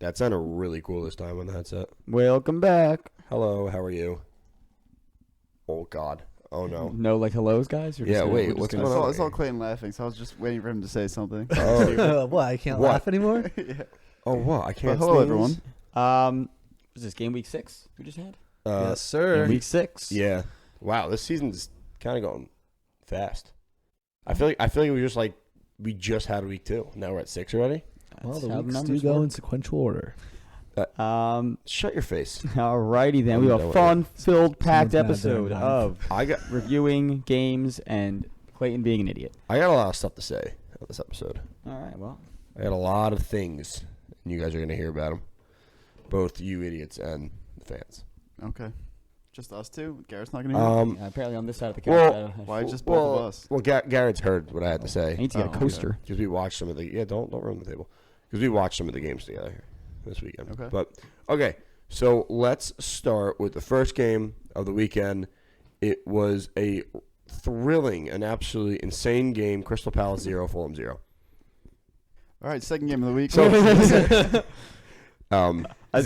That sounded really cool this time on the headset. Welcome back. Hello, how are you? Oh, God. Oh, no. No, like hellos, guys? Yeah, wait, what's going on? I saw Clayton laughing, so I was just waiting for him to say something. Oh, What? I can't laugh anymore? Yeah. oh what? I can't Hello, sneeze? everyone. Was this game week 6 we just had? Yes, sir. Week 6. Yeah. Wow, this season's kind of going fast. I feel like we just had week 2. Now we're at 6 already. Well, That's the how weeks do numbers go work. in sequential order. Shut your face. Alrighty then. We have a Don't fun-filled, packed Someone's mad episode there, of I got reviewing games and Clayton being an idiot. a lot of stuff to say on this episode. Alright, well. I got a lot of things, and you guys are going to hear about them. Both you idiots and the fans. Okay. Just us two? Garrett's not going to hear it? Yeah, apparently on this side of the couch. Why just both of us? Well, Garrett's heard what I had to say. I need to get a coaster. Because we watched some of the... Yeah, don't ruin the table. Because we watched some of the games together here this weekend. Okay. But, okay, so let's start with the first game of the weekend. It was a thrilling and absolutely insane game. Crystal Palace 0, Fulham 0. All right, second game of the week. It's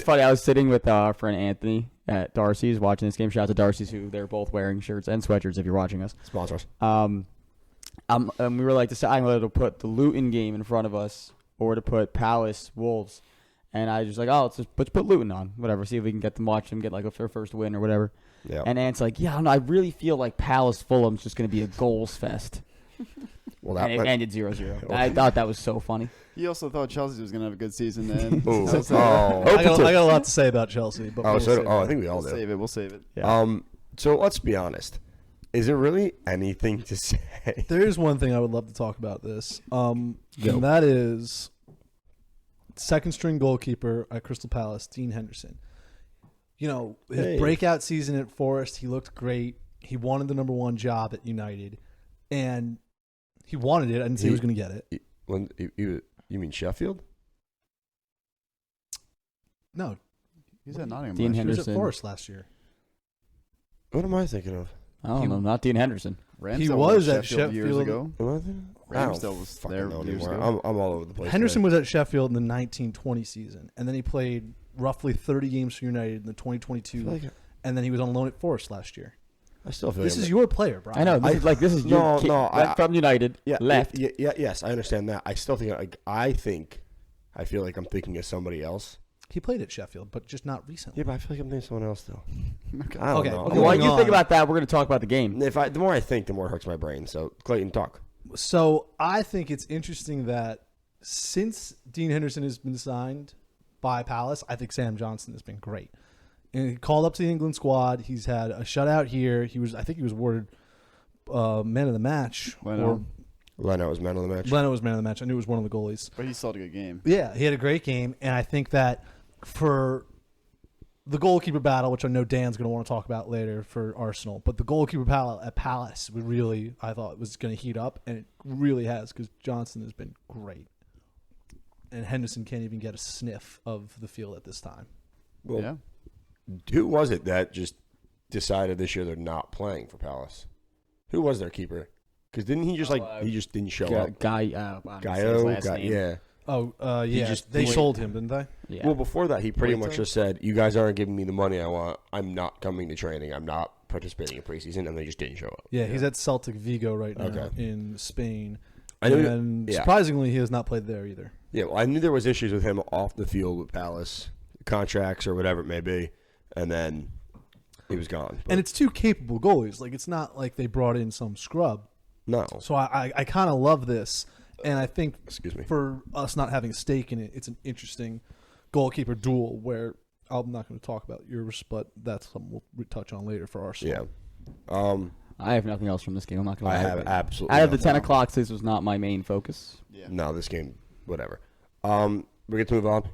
funny. I was sitting with our friend Anthony at Darcy's watching this game. Shout out to Darcy's, who they're both wearing shirts and sweatshirts if you're watching us. Sponsors. We were like deciding whether to put the Luton game in front of us or to put Palace Wolves. And I was just like, let's put Luton on. Whatever. See if we can get them, watch them get like their first win or whatever. Yeah. And Ant's like, yeah, I don't know. I really feel like Palace Fulham's just going to be a goals fest. Well, And it ended 0-0. I thought that was so funny. He also thought Chelsea was going to have a good season. And Ooh. so I got a lot to say about Chelsea. But I we'll save it. think we all we'll do. We'll save it. Yeah. So let's be honest. Is there really anything to say? There is one thing I would love to talk about this, and that is second string goalkeeper at Crystal Palace, Dean Henderson. You know, his breakout season at Forest, he looked great. He wanted the number 1 job at United, and he wanted it. I didn't say he was going to get it. You mean Sheffield? No, He's at Nottingham. Dean last year. he was Henderson. at Forest last year. What am I thinking of? I don't know. Not Dean Henderson. Ramsdale was at Sheffield years ago. Am I thinking? I don't Ramsdale was fucking there know years anymore. ago. I'm all over the place. Henderson today. was at Sheffield in the 1920 season, and then he played roughly 30 games for United in the 2022, and then he was on loan at Forest last year. I still feel This like is your player, Brian. I know. This is your kid went from United, left. Yes, I understand that. I still think I feel like I'm thinking of somebody else. He played at Sheffield, but just not recently. Yeah, but I feel like I'm thinking of someone else though. Okay. I don't know. Okay, While moving you think on. about that, we're going to talk about the game. The more I think, the more it hurts my brain. So Clayton, talk. So I think it's interesting that since Dean Henderson has been signed by Palace, I think Sam Johnson has been great. And he called up to the England squad. He's had a shutout here. I think he was awarded man of the match. Leno. Leno was man of the match. Leno was man of the match. I knew it was one of the goalies. But he still had a good game. Yeah, he had a great game, and I think that for the goalkeeper battle, which I know Dan's going to want to talk about later for Arsenal, but the goalkeeper battle at Palace, I thought was going to heat up, and it really has because Johnson has been great. And Henderson can't even get a sniff of the field at this time. Well, Yeah. who was it that just decided this year they're not playing for Palace? Who was their keeper? Because didn't he just he just didn't show up? Gaio, Yeah. Oh, yeah. They sold him, didn't they? Yeah. Well, before that, he pretty much just said, "You guys aren't giving me the money I want. I'm not coming to training. I'm not participating in preseason," and they just didn't show up. Yeah, he's at Celtic Vigo right now Okay. in Spain. I know. And surprisingly, he has not played there either. Yeah, well, I knew there was issues with him off the field with Palace, contracts or whatever it may be, and then he was gone. But And it's two capable goalies. Like, it's not like they brought in some scrub. no, So I kind of love this. And I think excuse me. for us not having a stake in it, it's an interesting goalkeeper duel where I'm not going to talk about yours, but that's something we'll touch on later for Arsenal. Yeah. I have nothing else from this game. I'm not going to I lie. have absolutely. Out of the nothing. 10 o'clock, this was not my main focus. Yeah. No, this game, whatever. We get to move on.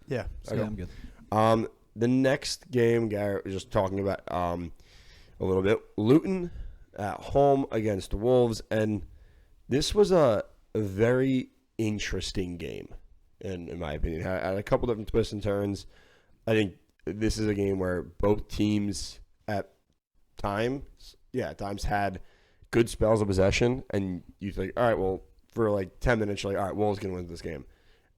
Yeah, so Okay. yeah, I'm good. The next game, Garrett was just talking about a little bit. Luton at home against the Wolves, and this was a very interesting game, in my opinion. Had a couple different twists and turns. I think this is a game where both teams at times had good spells of possession, and you think, all right, well, for like 10 minutes, you're like, all right, Wolves going to win this game.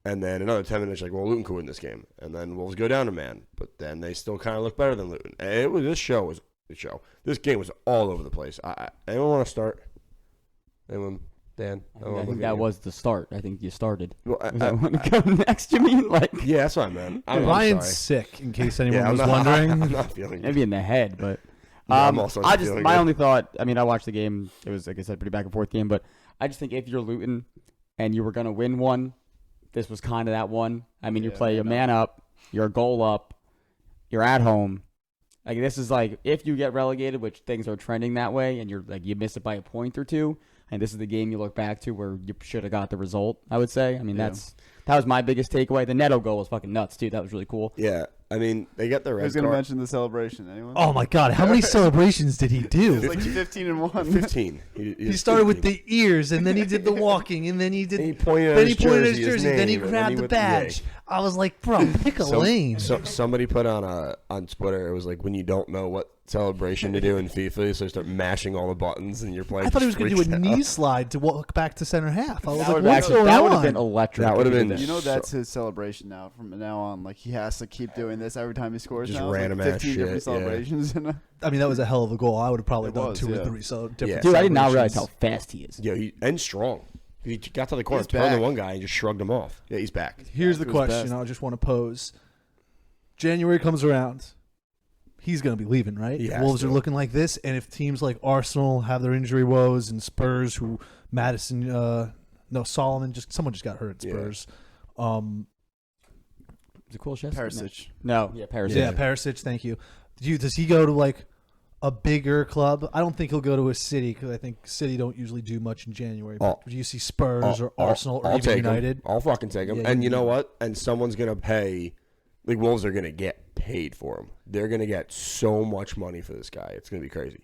And then another 10 minutes, like, well, Luton could win this game. And then Wolves go down a man. But then they still kind of look better than Luton. And this game was all over the place. Anyone want to start? Anyone? Dan? I think that was the start. I think you started. Well, I want to go next, you mean? Like, yeah, that's what I meant. I'm Ryan's sorry. sick, in case anyone was I'm wondering. I'm not feeling it. maybe in the head, but I'm also not feeling my it. only thought. I mean, I watched the game. It was, like I said, pretty back and forth game. But I just think if you're Luton and you were going to win one, this was kind of that one. I mean, you play a man up, you're a goal up, you're at home. Like, this is like, if you get relegated, which things are trending that way, and you're like, you miss it by a point or two, and this is the game you look back to where you should have got the result, I would say. I mean, that was my biggest takeaway. The Neto goal was fucking nuts, too. That was really cool. Yeah. I mean, they get the red Who's card. going to mention the celebration? Anyone? Oh my God! How many celebrations did he It do? was like 15-1. 15. He started with the ears, and then he did the walking, and then he did. And he pointed then at he his pointed at his jersey, his jersey. Then he name, and grabbed he the went- badge. I was like, bro, pick a lane. Somebody put on Twitter, it was like when you don't know what celebration to do in FIFA, so you start mashing all the buttons and you're playing. I thought he was going to do a knee slide to walk back to center half. I was like, would what's going that would have on? been electric. That would have if he been- did that. You know that's his celebration now. From now on, like he has to keep doing this every time he scores. Just now. It's random like ass 15 different shit, yeah. celebrations. I mean, that was a hell of a goal. I would have probably It done was, 2 or yeah. 3 different Yeah. Dude, I did not realize celebrations. how fast he is. Yeah, and strong. He got to the corner, He's turned to back. one guy, and just shrugged him off. Yeah, he's back. Here's the Back to his question best. I just want to pose. January comes around. He's going to be leaving, right? He has Wolves to. are looking like this, and if teams like Arsenal have their injury woes and Spurs, who Solomon, someone just got hurt at Yeah. Spurs. Is it cool, Chef? Perisic. No. Yeah, Perisic. Yeah, Perisic, thank you. Does he go to like a bigger club? I don't think he'll go to a City because I think City don't usually do much in January. Oh. Do you see Spurs or Arsenal or I'll even take him. United? I'll fucking take him. Yeah, And you you know do. what? And someone's gonna pay. Like Wolves are gonna get paid for him. They're gonna get so much money for this guy. It's gonna be crazy.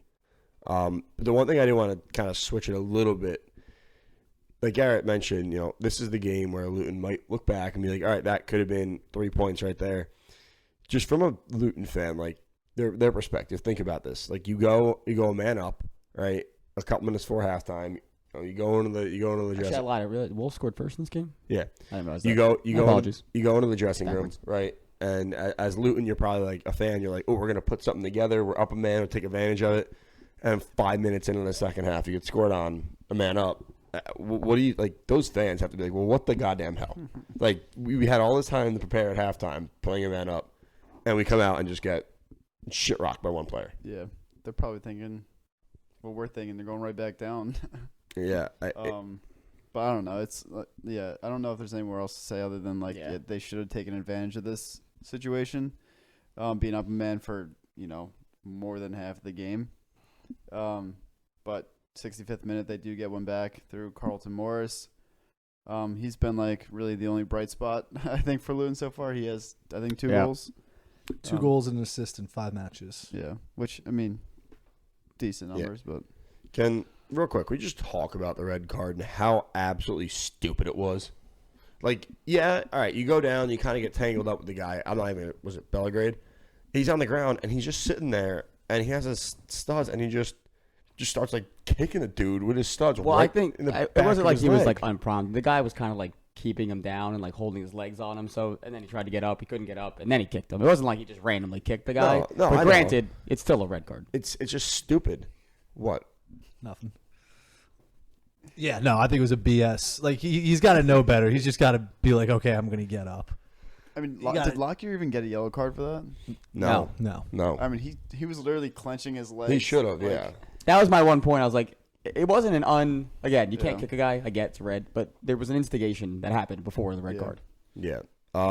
The one thing I do want to kind of switch it a little bit. Like Garrett mentioned, this is the game where Luton might look back and be like, all right, that could have been 3 points right there. Just from a Luton fan, like their perspective, think about this. Like you go a man up, right? A couple minutes before halftime, you go into the Actually, I dressing. lied. I realized Wolves scored first in this game. Yeah, I didn't realize you that. go Apologies. you go into the dressing room, Backwards. right? And as Luton, you're probably like a fan. You're like, oh, we're gonna put something together. We're up a man. We'll take advantage of it. And 5 minutes into the second half, you get scored on a man up. What do you like? Those fans have to be like, well, what the goddamn hell? Like we had all this time to prepare at halftime, playing a man up, and we come out and just get shit rocked by one player. Yeah, they're probably thinking what we're thinking. They're going right back down. Yeah, But I don't know. It's I don't know if there's anywhere else to say other than they should have taken advantage of this situation, being up a man for more than half the game. But 65th minute they do get one back through Carlton Morris. He's been like really the only bright spot I think for Luton so far. He has I think 2 goals. 2 goals and an assist in 5 matches. Yeah, which I mean, decent numbers, but Can real quick, we just talk about the red card and how absolutely stupid it was. Like, yeah, all right, you go down, you kind of get tangled up with the guy. I'm not even. Was it Belgrade? He's on the ground and he's just sitting there, and he has his studs, and he just starts like kicking the dude with his studs. Well, right I think in the it back wasn't of like his he was leg. like unprompted. The guy was kind of like keeping him down and like holding his legs on him. So and then he tried to get up, he couldn't get up, and then he kicked him. It wasn't like he just randomly kicked the guy. No, I but know. granted, it's still a red card. It's just stupid. What? Nothing. Yeah, no, I think it was a BS. Like he's got to know better. He's just got to be like, okay, I'm going to get up. I mean, You gotta- did Lockyer even get a yellow card for that? No, No. no. I mean, he was literally clenching his legs. He should have. like, Yeah. That was my one point. I was like, it wasn't an again. You can't Yeah. kick a guy. I get it's red, but there was an instigation that happened before the red Yeah. card. Yeah. I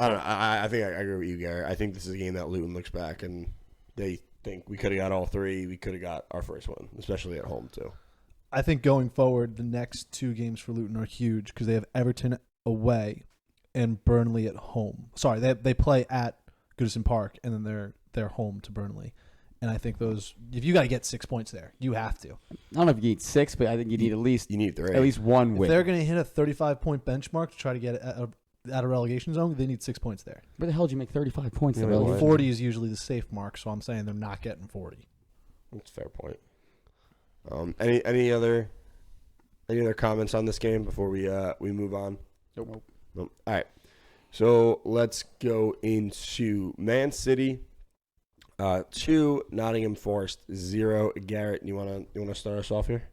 don't know. I think I agree with you, Gary. I think this is a game that Luton looks back and they think we could have got all 3. We could have got our first one, especially at home too. I think going forward, the next 2 games for Luton are huge because they have Everton away and Burnley at home. Sorry, they play at Goodison Park and then they're home to Burnley. And I think if you got to get 6 points there, you have to. I don't know if you need 6, but I think you need at least You need 3. one If win. they're going to hit a 35-point benchmark to try to get out of relegation zone, they need 6 points there. Where the hell did you make 35 points? Yeah, in well, relegation? 40 is usually the safe mark, so I'm saying they're not getting 40. That's a fair point. Any Any other comments on this game before we move on? Nope. Nope. All right. So let's go into Man City 2, Nottingham Forest 0. Garrett, you wanna start us off here?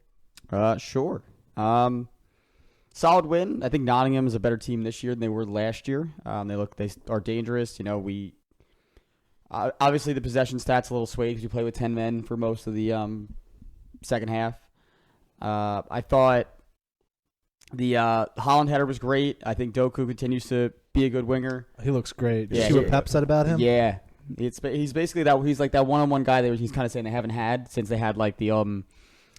Sure. Solid win. I think Nottingham is a better team this year than they were last year. They are dangerous. We obviously the possession stats a little swayed because you play with 10 men for most of the second half. I thought the Holland header was great. I think Doku continues to be a good winger. He looks great. Did Yeah, you see what Pep said about him? Yeah, he's basically that. He's like that one-on-one guy that he's kind of saying they haven't had since they had like the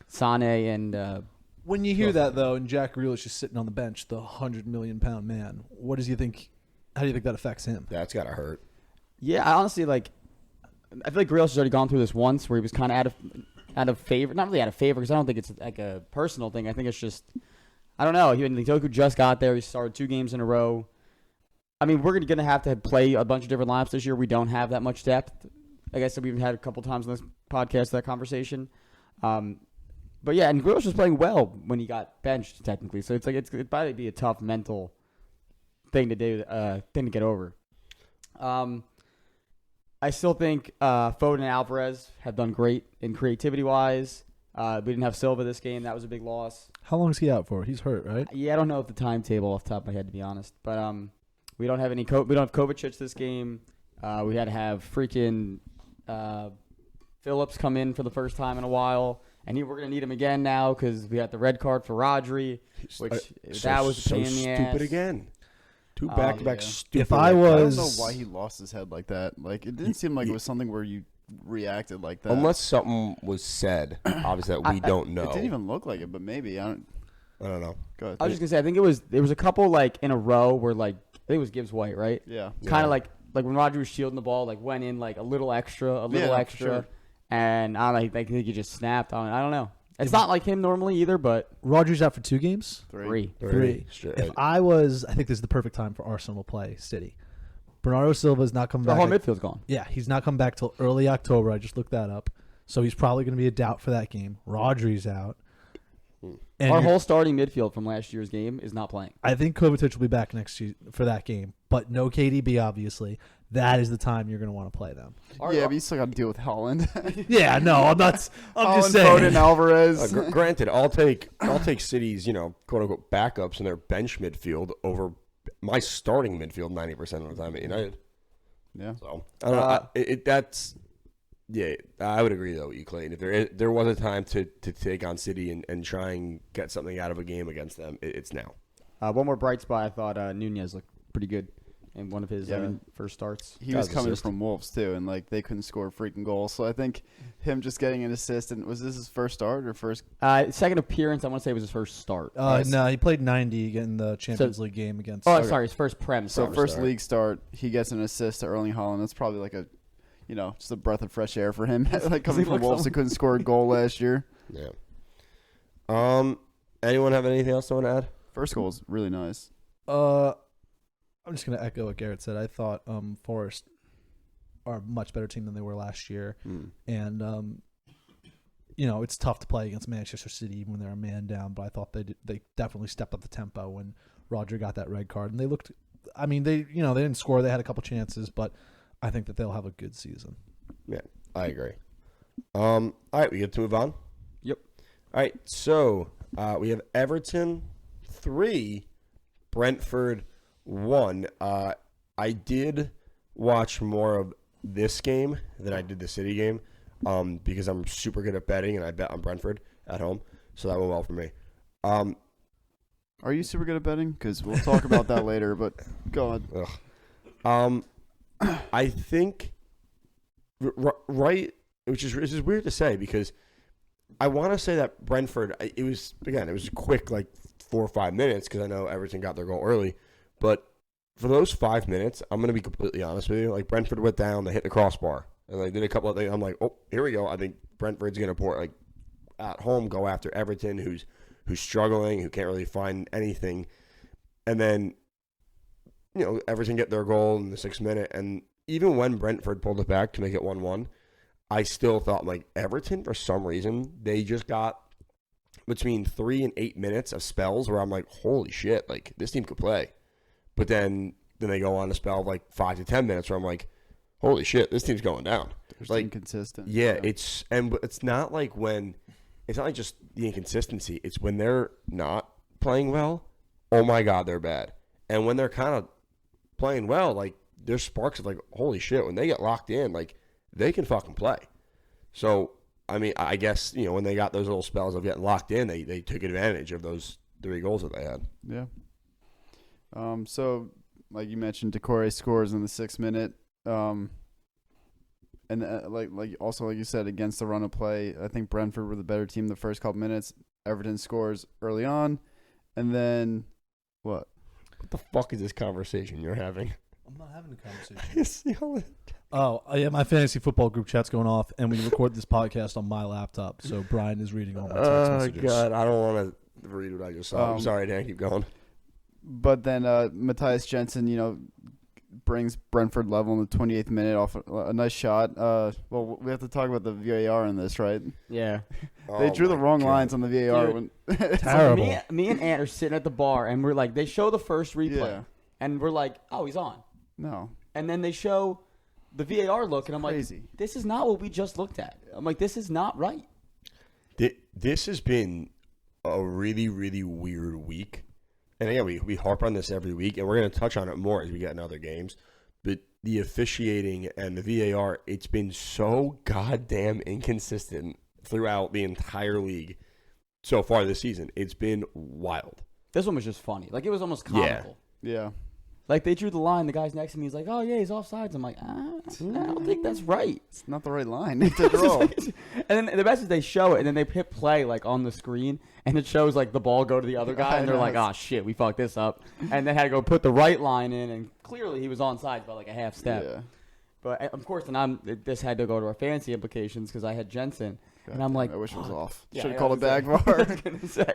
Sane and. When you hear that though, and Jack Grealish is sitting on the bench, the 100 million pound man, what does you think? How do you think that affects him? That's gotta hurt. Yeah, I honestly I feel like Grealish has already gone through this once where he was kind of out of favor. Not really out of favor because I don't think it's like a personal thing. I think it's just I don't know. Doku just got there. He started 2 games in a row. I mean, we're going to have to play a bunch of different lineups this year. We don't have that much depth. I guess we've had a couple times on this podcast that conversation. But yeah, and Grealish was playing well when he got benched technically. So it'd probably be a tough mental thing to do, thing to get over. I still think Foden and Alvarez have done great in creativity wise. We didn't have Silva this game. That was a big loss. How long is he out for? He's hurt, right? Yeah, I don't know the timetable off the top of my head to be honest. But we don't have Kovacic this game. We had to have freaking Phillips come in for the first time in a while. And we're going to need him again now because we got the red card for Rodri, which that was a pain in the ass. Stupid again. 2 back-to-back stupid. If I I was, don't know why he lost his head like that. Like it didn't seem like it was something where you reacted like that. Unless something was said, obviously that we don't know. It didn't even look like it, but maybe I don't know. Go ahead. I was just gonna say I think there was a couple like in a row where like I think it was Gibbs White, right? Yeah. Kind of like when Rodri was shielding the ball, like went in like a little extra, Sure. and I don't know, I think he just snapped. I don't know. It's not like him normally either, but Rodri's out for 2 games. 3. Straight. If I was, I think this is the perfect time for Arsenal to play City. Bernardo Silva is not coming The back. whole midfield's gone. Yeah, he's not coming back till early October. I just looked that up. So he's probably going to be a doubt for that game. Rodri's out. And Our whole starting midfield from last year's game is not playing. I think Kovacic will be back next year for that game, but no KDB, obviously. That is the time you're going to want to play them. But you still got to deal with Holland. Yeah, no, I'm not. I'm Holland, just saying. Foden, Alvarez. Granted, I'll take City's quote unquote backups and their bench midfield over my starting midfield 90% of the time at United. Yeah. So I don't know. I would agree though with you, Clayton. If there was a time to take on City and try and get something out of a game against them, it's now. One more bright spot. I thought Nunez looked pretty good in one of his first starts. He was coming from Wolves too, and they couldn't score a freaking goal. So I think him just getting an assist, and was this his first start or first? Second appearance. I want to say it was his first start. No, he played 90 in the Champions League game against. Sorry, his first Prem. So first league start, he gets an assist to Erling Haaland. That's probably like just a breath of fresh air for him. Like coming from Wolves, that couldn't score a goal last year. Yeah. Anyone have anything else they want to add? First goal is really nice. I'm just going to echo what Garrett said. I thought Forest are a much better team than they were last year. And, it's tough to play against Manchester City when they're a man down, but I thought they definitely stepped up the tempo when Rodri got that red card. And they looked – I mean, they didn't score. They had a couple chances, but I think that they'll have a good season. Yeah, I agree. All right, we get to move on? Yep. All right, so we have Everton 3, Brentford 1. I did watch more of this game than I did the City game because I'm super good at betting, and I bet on Brentford at home, so that went well for me. Are you super good at betting? Because we'll talk about that later, but go on. I think right, which is weird to say because I want to say that Brentford, it was quick, like 4 or 5 minutes because I know Everton got their goal early, but for those 5 minutes, I'm going to be completely honest with you. Like Brentford went down, they hit the crossbar, and they did a couple of things. I'm like, oh, here we go. I think Brentford's going to at home go after Everton, who's struggling, who can't really find anything, and then Everton get their goal in the 6th minute, and even when Brentford pulled it back to make it 1-1, I still thought Everton for some reason they just got between 3 and 8 minutes of spells where I'm like, holy shit, like this team could play. But then they go on a spell of like 5 to 10 minutes where I'm like, holy shit, this team's going down. It's like inconsistent. Yeah, it's not like it's not like just the inconsistency. It's when they're not playing well. Oh my God, they're bad. And when they're kind of playing well, like there's sparks of like, holy shit, when they get locked in, like they can fucking play. So I mean, I guess when they got those little spells of getting locked in, they took advantage of those 3 goals that they had. Yeah. So like you mentioned, Decore scores in the 6th minute. And like you said, against the run of play, I think Brentford were the better team the first couple minutes. Everton scores early on, and then what? What the fuck is this conversation you're having? I'm not having a conversation. Yes, Oh, yeah, my fantasy football group chat's going off, and we record this podcast on my laptop, so Brian is reading all my text messages. Oh, God, I don't want to read what I just saw. I'm sorry, Dan, keep going. But then Matthias Jensen, brings Brentford level in the 28th minute off a nice shot. Well, we have to talk about the VAR in this, right? Yeah. They drew the wrong lines on the VAR. Dude. Terrible. So me and Ant are sitting at the bar, and we're like, they show the first replay, Yeah. and we're like, oh, he's on. No. And then they show the VAR look, and I'm Crazy. like, this is not what we just looked at. I'm like, this is not right. This has been a really, really weird week. And again, we harp on this every week, and we're going to touch on it more as we get in other games. But the officiating and the VAR, it's been so goddamn inconsistent throughout the entire league so far this season. It's been wild. This one was just funny. Like, it was almost comical. Yeah. Like, they drew the line. The guy's next to me. He's like, oh, yeah, he's offsides. I'm like, I don't think that's right. It's not the right line to draw. And then the best is they show it, and then they hit play, like, on the screen, and it shows, like, the ball go to the other guy, and they're like, oh, shit, we fucked this up. And they had to go put the right line in, and clearly he was onside by, like, a half step. Yeah. But, of course, then this had to go to our fantasy implications because I had Jensen. And I'm like, I wish it was off. Yeah, Should have I called was it back gonna VAR. I was going to say.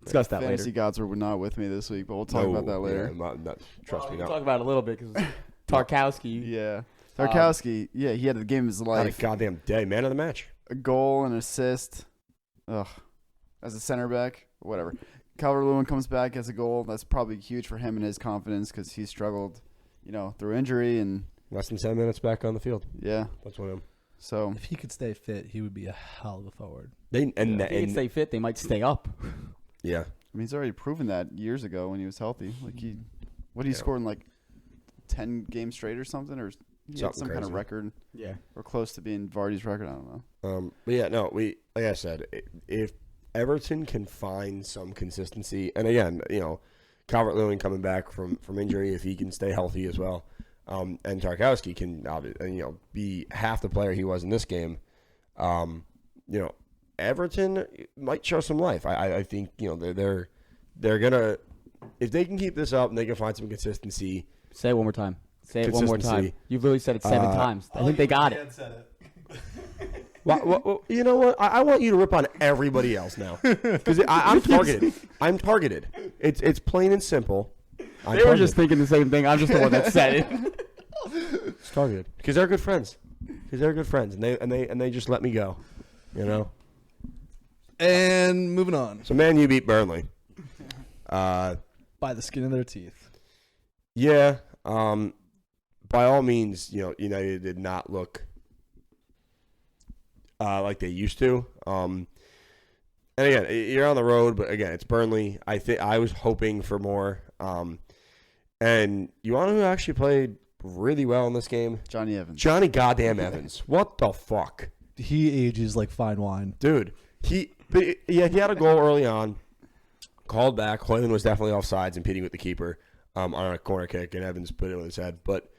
Discuss that Fantasy later. gods were not with me this week, but we'll talk about that later. Yeah, trust me, We'll no. talk about it a little bit because Tarkowski. Yeah. Tarkowski, he had the game of his Had a life. goddamn day. Man of the match. A goal, an assist. Ugh. As a center back, whatever. Calvert-Lewin comes back as a goal. That's probably huge for him and his confidence because he struggled, through injury and Less than 10 minutes back on the field. yeah. That's one of them. So If he could stay fit, he would be a hell of a forward. If they could stay fit, they might stay up. Yeah. I mean, he's already proven that years ago when he was healthy. Like he scored in like 10 games straight or something, or he had Something some kind of crazy. record, Yeah. or close to being Vardy's record. I don't know. But yeah, no, like I said, if Everton can find some consistency, and again, Calvert-Lewin coming back from injury, if he can stay healthy as well, and Tarkowski can be half the player he was in this game, Everton might show some life. I think they're gonna, if they can keep this up and they can find some consistency. Say it one more time. Say it one more time. Consistency. You've literally said it 7 times. I think they got it. You know what? I want you to rip on everybody else now because I'm targeted. I'm targeted. It's plain and simple. They were just thinking the same thing. I'm just the one that said it. It's targeted because they're good friends. And they just let me go. And moving on. So Man U beat Burnley. By the skin of their teeth. Yeah. By all means, United did not look like they used to. And again, you're on the road, but again, it's Burnley. I was hoping for more. And you want to know who actually played really well in this game? Johnny Evans. Johnny goddamn Evans. What the fuck? He ages like fine wine. Dude, he had a goal early on, called back. Hoyland was definitely offsides, impeding with the keeper on a corner kick, and Evans put it on his head. But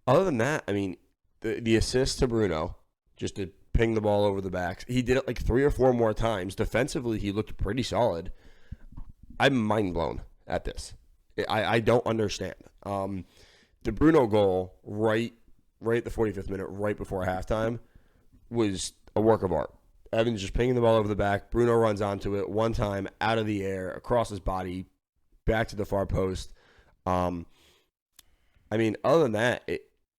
other than that, I mean, the assist to Bruno, just to ping the ball over the backs, he did it like 3 or 4 more times. Defensively, he looked pretty solid. I'm mind blown at this. I don't understand. The Bruno goal right at the 45th minute, right before halftime, was a work of art. Evans just pinging the ball over the back. Bruno runs onto it one time, out of the air, across his body, back to the far post. Other than that,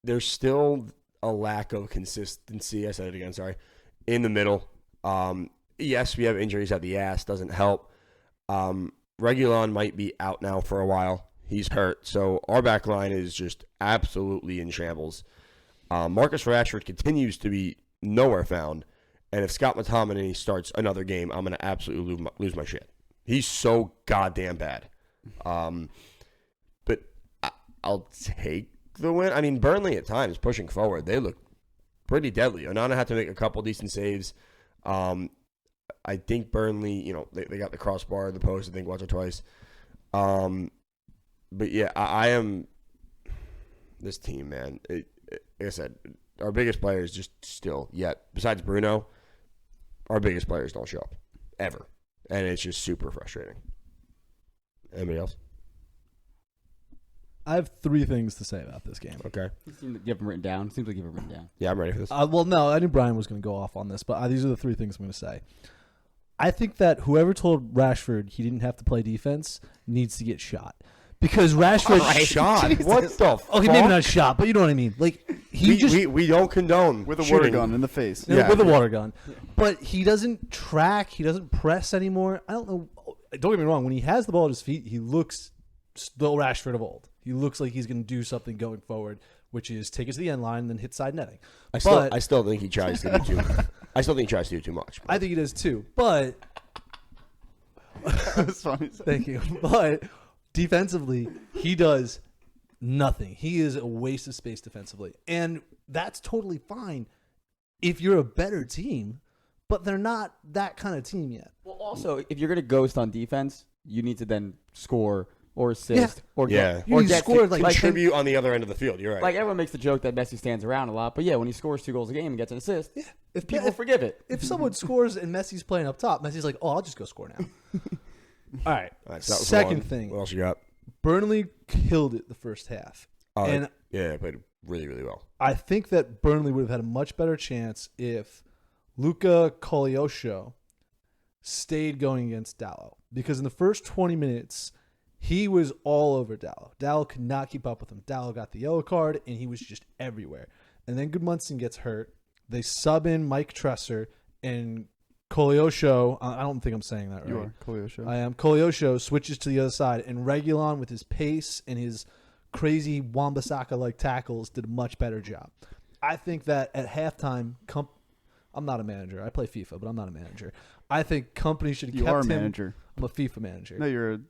there's still a lack of consistency. I said it again, sorry. In the middle. yes, we have injuries at the ass. Doesn't help. Reguilon might be out now for a while. He's hurt. So our back line is just absolutely in shambles. Marcus Rashford continues to be nowhere found. And if Scott McTominay starts another game, I'm going to absolutely lose my shit. He's so goddamn bad. But I'll take the win. I mean, Burnley at times pushing forward. They look pretty deadly. Onana had to make a couple decent saves. I think Burnley, they got the crossbar, the post, I think, once or twice. But yeah, I am this team, man. Like I said, our biggest players just still, yet, besides Bruno, our biggest players don't show up ever. And it's just super frustrating. Anybody else? I have 3 things to say about this game. Okay. You have them written down. Seems like you have them written down. Yeah, I'm ready for this. Well, no, I knew Brian was going to go off on this, but these are the 3 things I'm going to say. I think that whoever told Rashford he didn't have to play defense needs to get shot. Because Rashford shot. What the fuck? Okay, maybe not shot, but you know what I mean. Like we don't condone with a shooting. water gun in the face. Yeah, with a water gun. But he doesn't track. He doesn't press anymore. I don't know. Don't get me wrong. When he has the ball at his feet, he looks still Rashford of old. He looks like he's going to do something going forward, which is take it to the end line and then hit side netting. I still think he tries to do too much. I still think he tries to do too much. I think he does too. But That's funny. thank you. But defensively, he does nothing. He is a waste of space defensively. And that's totally fine if you're a better team, but they're not that kind of team yet. Well, also, if you're going to ghost on defense, you need to then score or assist or Yeah. get, or You get score, to- like, Contribute on the other end of the field. You're right. like everyone makes the joke that Messi stands around a lot, but yeah, when he scores 2 goals a game and gets an assist, If people forgive it. If someone scores and Messi's playing up top, Messi's like, "Oh, I'll just go score now." All right. So that was Second one. thing, What else you got? Burnley killed it the first half, and Yeah, played really, really well. I think that Burnley would have had a much better chance if Luka Koleosho stayed going against Dalot, because in the first 20 minutes he was all over Dalot. Dalot could not keep up with him. Dalot got the yellow card and he was just everywhere. And then Goodmunson gets hurt. They sub in Mike Tresser and Koleosho. I don't think I'm saying that right. You are Koleosho. I am. Koleosho switches to the other side, and Reguilon with his pace and his crazy Wan-Bissaka-like tackles did a much better job. I think that at halftime, I'm not a manager. I play FIFA, but I'm not a manager. I think Company should have You kept are a him. manager. I'm a FIFA manager. No, you're a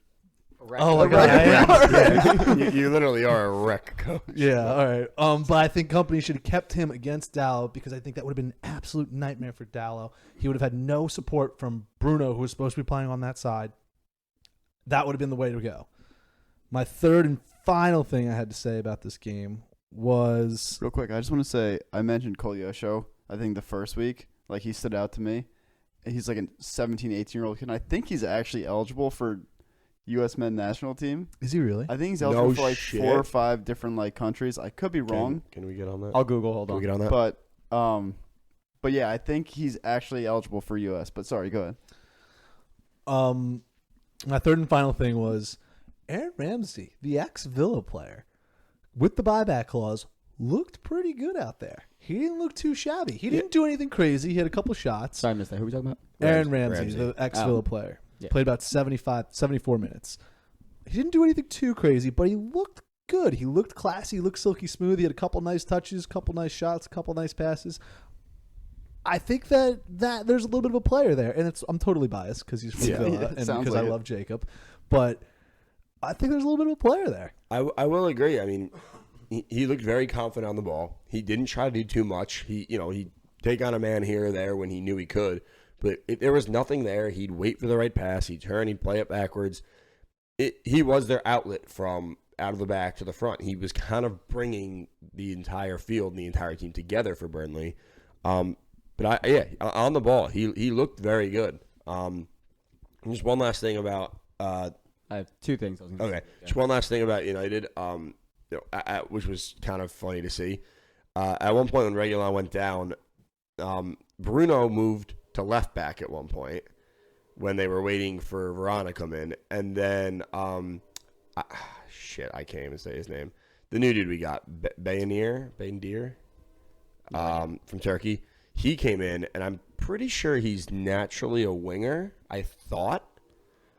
Oh, okay. Yeah. You literally are a wreck coach. Yeah, all right. But I think Company should have kept him against Dalot, because I think that would have been an absolute nightmare for Dalot. He would have had no support from Bruno, who was supposed to be playing on that side. That would have been the way to go. My third and final thing I had to say about this game was... real quick. I just want to say I mentioned Koleosho. I think the first week, like, he stood out to me. He's like a 17, 18-year-old kid. And I think he's actually eligible for U.S. men's national team. Is he really? I think he's eligible for like shit. 4 or 5 different like countries. I could be wrong, Can we get on that? I'll Google. Hold Can we on. get on that? but yeah, I think he's actually eligible for U.S. But sorry, go ahead. My third and final thing was Aaron Ramsey, the ex-Villa player, with the buyback clause, looked pretty good out there. He didn't look too shabby. He didn't do anything crazy. He had a couple shots. Sorry, I missed that. Who are we talking about? Aaron Ramsey, Ramsey. the ex-Villa Oh. player. Yeah. Played about 74 minutes. He didn't do anything too crazy, but he looked good. He looked classy. He looked silky smooth. He had a couple nice touches, couple nice shots, couple nice passes. I think that there's a little bit of a player there, and I'm totally biased because he's from Villa Yeah, and sounds because like I it. love Jacob, but I think there's a little bit of a player there. I will agree. I mean, he looked very confident on the ball. He didn't try to do too much. He'd take on a man here or there when he knew he could. But if there was nothing there, he'd wait for the right pass. He'd turn. He'd play it backwards. He was their outlet from out of the back to the front. He was kind of bringing the entire field and the entire team together for Burnley. But on the ball, he looked very good. Just one last thing about. I have 2 things. I was gonna Okay, say. just one last thing about United, which was kind of funny to see. At one point when Reguilon went down, Bruno moved to left back at one point when they were waiting for Varane to come in, and then I can't even say his name. The new dude we got, Bayendir, from Turkey. he came in, and I'm pretty sure he's naturally a winger. I thought.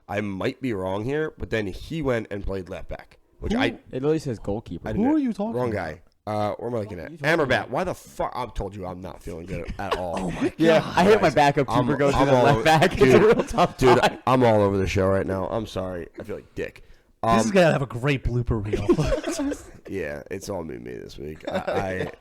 I might be wrong here, but then he went and played left back, which It literally says goalkeeper. Who are you talking Wrong about? guy. Where am I looking at? Amrabat. Why the fuck? I told you I'm not feeling good at all. Oh my god! Yeah, I hate my backup keeper goes to the all left over- back. It's a real tough Dude, time. I'm all over the show right now. I'm sorry. I feel like dick. This is gonna have a great blooper reel. Yeah, it's all me this week.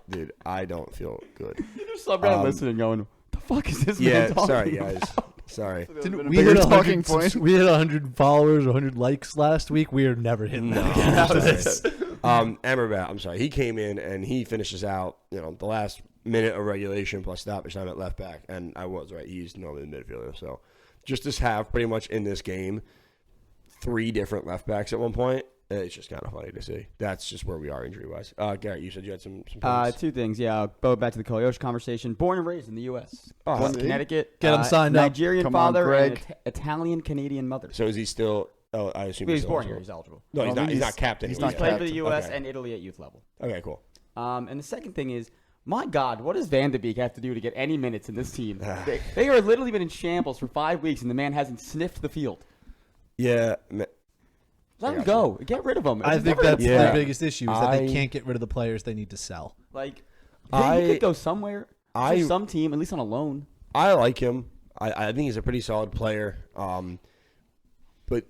Dude, I don't feel good. There's some guy listening going, "The fuck is this Yeah, man talking sorry about?" guys. Sorry. Didn't we hit hit a talking point. We hit 100 followers, 100 likes last week. We are never hitting that again after this. Amrabat, I'm sorry. He came in and he finishes out, the last minute of regulation plus stoppage time at left back, and I was right. He's normally the midfielder, so just to have pretty much in this game 3 different left backs at one point, it's just kind of funny to see. That's just where we are injury wise. Garrett, you said you had some points. 2 things. Yeah, I'll go back to the Koyoshi conversation. Born and raised in the U.S. Oh, Born see? in Connecticut. Get him signed up. Nigerian Come on, father and Greg. Italian-Canadian mother. So is he still? Oh, I assume He was he's born still here. He's eligible. No, he's I not. think He's not captain. he's He's not He's played for captain. the U.S. Okay. and Italy at youth level. Okay, cool. And the second thing is, my God, what does Van de Beek have to do to get any minutes in this team? They are literally been in shambles for 5 weeks, and the man hasn't sniffed the field. Yeah. Let him go. Get rid of him. I It's think never that's gonna Yeah. their play. biggest issue is that they can't get rid of the players they need to sell. Like, I- he could go somewhere. I- To some team, at least on a loan. I like him. I think he's a pretty solid player. But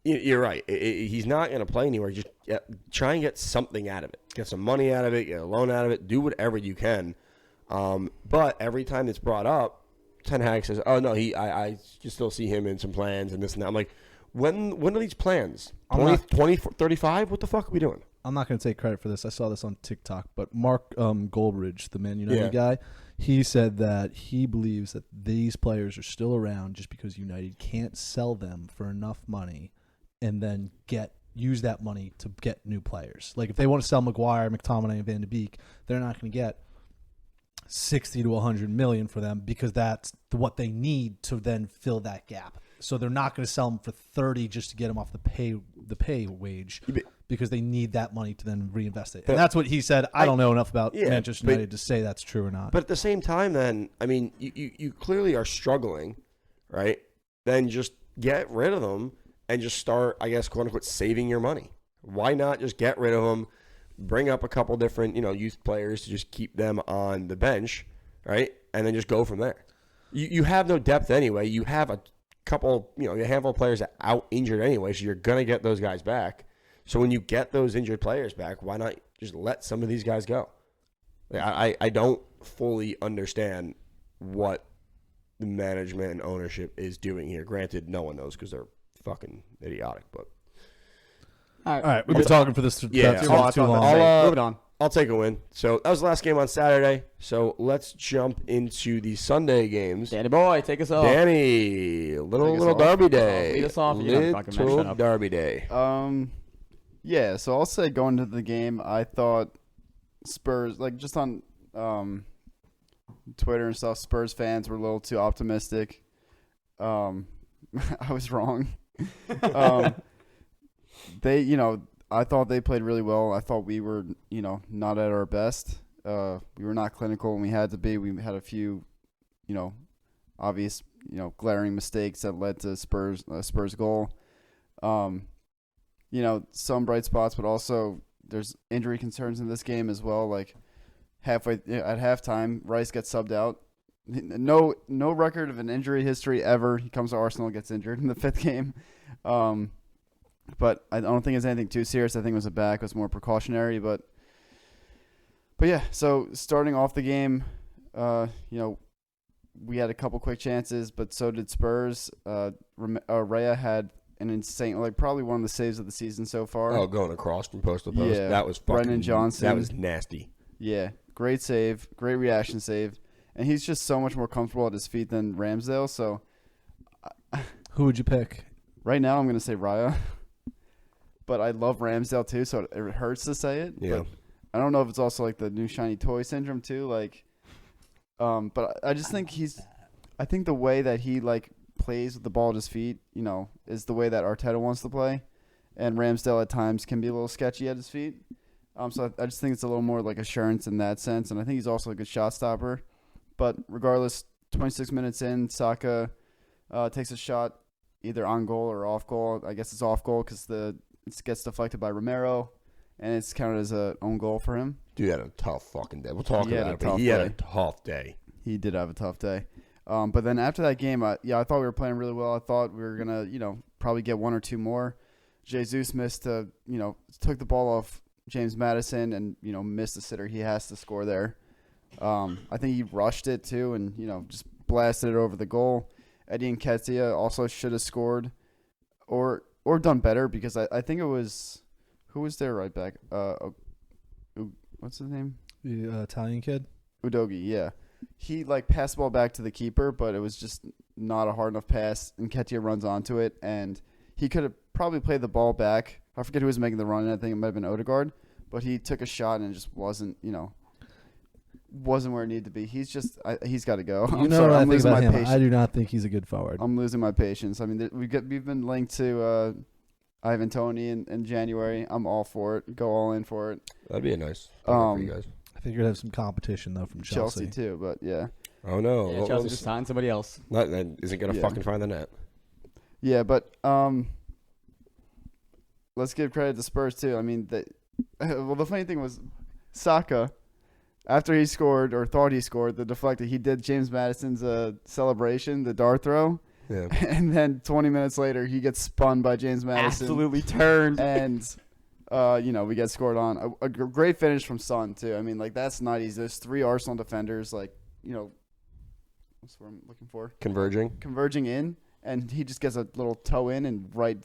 you're right. He's not going to play anywhere. Just try and get something out of it. Get some money out of it. Get a loan out of it. Do whatever you can. But every time it's brought up, Ten Hag says, "Oh no, I just still see him in some plans and this and that." I'm like, when are these plans? 20, 35? What the fuck are we doing? I'm not going to take credit for this. I saw this on TikTok, but Mark Goldridge, the Man United Yeah. guy, he said that he believes that these players are still around just because United can't sell them for enough money and then use that money to get new players. Like if they want to sell Maguire, McTominay, and Van de Beek, they're not going to get 60 to 100 million for them because that's what they need to then fill that gap. So they're not going to sell them for 30 just to get them off the pay wage because they need that money to then reinvest it. And that's what he said. I don't know enough about Manchester United to say that's true or not. But at the same time, then, I mean, you clearly are struggling, right? Then just get rid of them and just start, I guess, quote unquote, saving your money. Why not just get rid of them, bring up a couple different, youth players to just keep them on the bench, right? And then just go from there. You have no depth anyway. You have a couple, a handful of players that out injured anyway, so you're going to get those guys back. So when you get those injured players back, why not just let some of these guys go? Like, I don't fully understand what the management and ownership is doing here. Granted, no one knows because they're fucking idiotic. But All All right, we've been talking for this too Yeah. long. Moving on. I'll take a win. So that was the last game on Saturday. So let's jump into the Sunday games. Danny boy, take us off. Danny, little off. Derby day. Lead us off. You don't fucking man, shut Little up. Derby day. Yeah, so I'll say going into the game, I thought Spurs, like just on Twitter and stuff, Spurs fans were a little too optimistic. I was wrong. I thought they played really well. I thought we were, not at our best. We were not clinical when we had to be. We had a few, obvious, glaring mistakes that led to Spurs goal. Some bright spots, but also there's injury concerns in this game as well. Like at halftime, Rice gets subbed out. No record of an injury history ever. He comes to Arsenal, gets injured in the 5th game. But I don't think it's anything too serious. I think it was a back. It was more precautionary. But yeah, so starting off the game, we had a couple quick chances, but so did Spurs. Raya had an insane, probably one of the saves of the season so far. Oh, going across from post to post. Yeah. That was fucking. Brendan Johnson. That was nasty. Yeah, great save, great reaction save. And he's just so much more comfortable at his feet than Ramsdale. So Who would you pick? right now I'm going to say Raya. But I love Ramsdale too, so it hurts to say it. Yeah. But I don't know if it's also like the new shiny toy syndrome too. But I just think I think the way that he plays with the ball at his feet, is the way that Arteta wants to play. And Ramsdale at times can be a little sketchy at his feet. So I just think it's a little more like assurance in that sense. And I think he's also a good shot stopper. But regardless, 26 minutes in, Saka takes a shot either on goal or off goal. I guess it's off goal because it gets deflected by Romero, and it's counted as an own goal for him. Dude had a tough fucking day. We'll talk He had about a it, but tough he had a day. tough day. He did have a tough day. But then after that game, I thought we were playing really well. I thought we were going to, probably get one or two more. Jesus missed took the ball off James Maddison and, missed the sitter. He has to score there. I think he rushed it too and, just blasted it over the goal. Eddie Nketiah also should have scored or done better because I think it was – who was their right back? What's his name? The Italian kid? Udogie, yeah. He passed the ball back to the keeper, but it was just not a hard enough pass. And Nketiah runs onto it, and he could have probably played the ball back. I forget who was making the run, and I think it might have been Odegaard. But he took a shot and it just wasn't where it needed to be. He's got to go. I'm sorry, I'm losing my patience. I do not think he's a good forward. I'm losing my patience. I mean, we've been linked to Ivan Toney in January. I'm all for it. Go all in for it. That'd be a nice for you guys. I think you're going to have some competition, though, from Chelsea. Too, but yeah. Oh, no. Yeah, Chelsea just signed somebody else. That isn't going to fucking find the net. Yeah, but let's give credit to Spurs, too. I mean, the funny thing was Saka, after he scored or thought he scored, the deflected, he did James Madison's celebration, the dart throw. Yeah. And then 20 minutes later, he gets spun by James Madison. Absolutely turned. And, we get scored on. A great finish from Son, too. I mean, that's not easy. There's 3 Arsenal defenders, what's what I'm looking for? Converging in, and he just gets a little toe in and right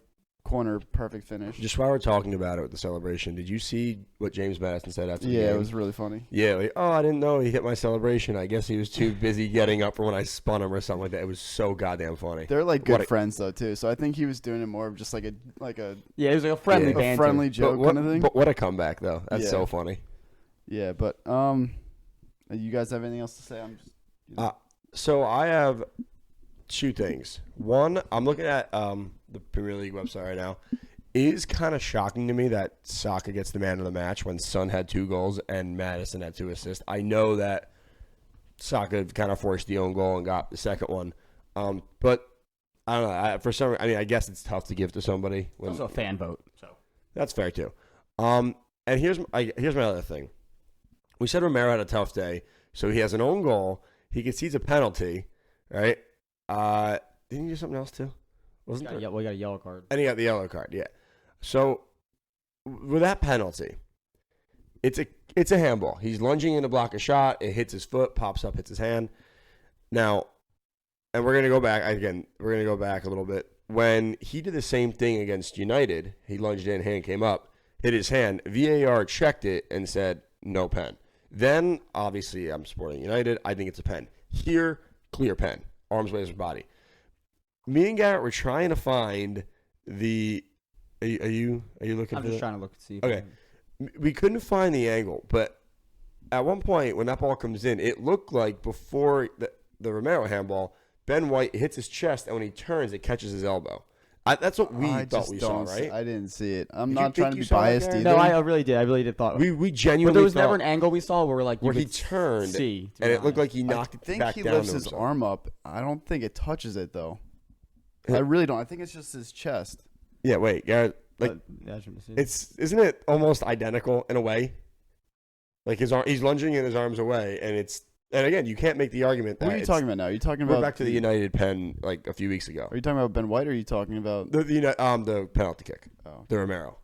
corner, perfect finish. Just while we're talking about it with the celebration, did you see what James Madison said after the game? Yeah, it was really funny. Yeah, I didn't know he hit my celebration. I guess he was too busy getting up for when I spun him or something like that. It was so goddamn funny. They're good friends though too, so I think he was doing it more of just like a yeah, it was like a friendly banter. A friendly joke kind of thing. But what a comeback though. That's so funny. Yeah, but you guys have anything else to say? So I have 2 things. One, I'm looking at the Premier League website right now. It is kind of shocking to me that Saka gets the man of the match when Son had 2 goals and Maddison had 2 assists. I know that Saka kind of forced the own goal and got the second one. But I don't know. I guess it's tough to give to somebody. It's also a fan vote, so that's fair too. And here's my other thing. We said Romero had a tough day, so he has an own goal. He concedes a penalty, right? Didn't he do something else too? We got a yellow card. And he got the yellow card, yeah. So with that penalty, it's a handball. He's lunging in to block a shot. It hits his foot, pops up, hits his hand. Now, and we're gonna go back a little bit. When he did the same thing against United, he lunged in, hand came up, hit his hand. VAR checked it and said no pen. Then obviously I'm supporting United. I think it's a pen. Here, clear pen. Arms away his body. Me and Garrett were trying to find the. Are you looking? I'm just trying to look to see. Okay, we couldn't find the angle, but at one point when that ball comes in, it looked like before the Romero handball, Ben White hits his chest, and when he turns, it catches his elbow. That's what we thought we saw, right? I didn't see it. I'm Did not trying to be biased either. No, I really did. I really did thought. We genuinely. But there was thought, never an angle we saw where he turned, and it looked like he knocked it back down. I think he lifts his arm up. I don't think it touches it though. Yeah. I really don't. I think it's just his chest. Yeah, wait, Garrett. Isn't it almost identical in a way? Like his arm, he's lunging in his arms away, and again, you can't make the argument. What are you talking about now? Are you talking about back to the United pen like a few weeks ago? Are you talking about Ben White? Or are you talking about the penalty kick? Oh. The Romero.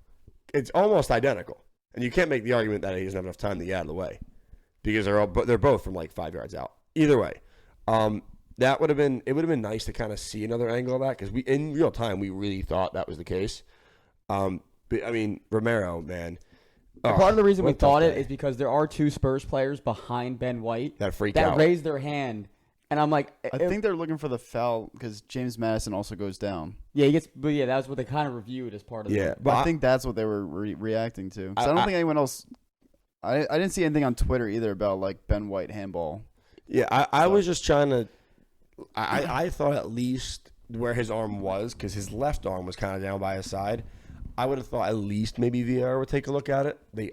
It's almost identical, and you can't make the argument that he doesn't have enough time to get out of the way because they're both from like 5 yards out. Either way, it would have been nice to kind of see another angle of that because in real time we really thought that was the case. But I mean Romero, man. Part of the reason we thought it is because there are 2 Spurs players behind Ben White that raised their hand, and I'm like, I think they're looking for the foul because James Maddison also goes down. Yeah, that's what they kind of reviewed as part of. Yeah, but I think that's what they were reacting to. I don't think anyone else. I didn't see anything on Twitter either about like Ben White handball. Yeah, I was just trying to. I thought at least where his arm was because his left arm was kind of down by his side. I would have thought at least maybe VR would take a look at it. They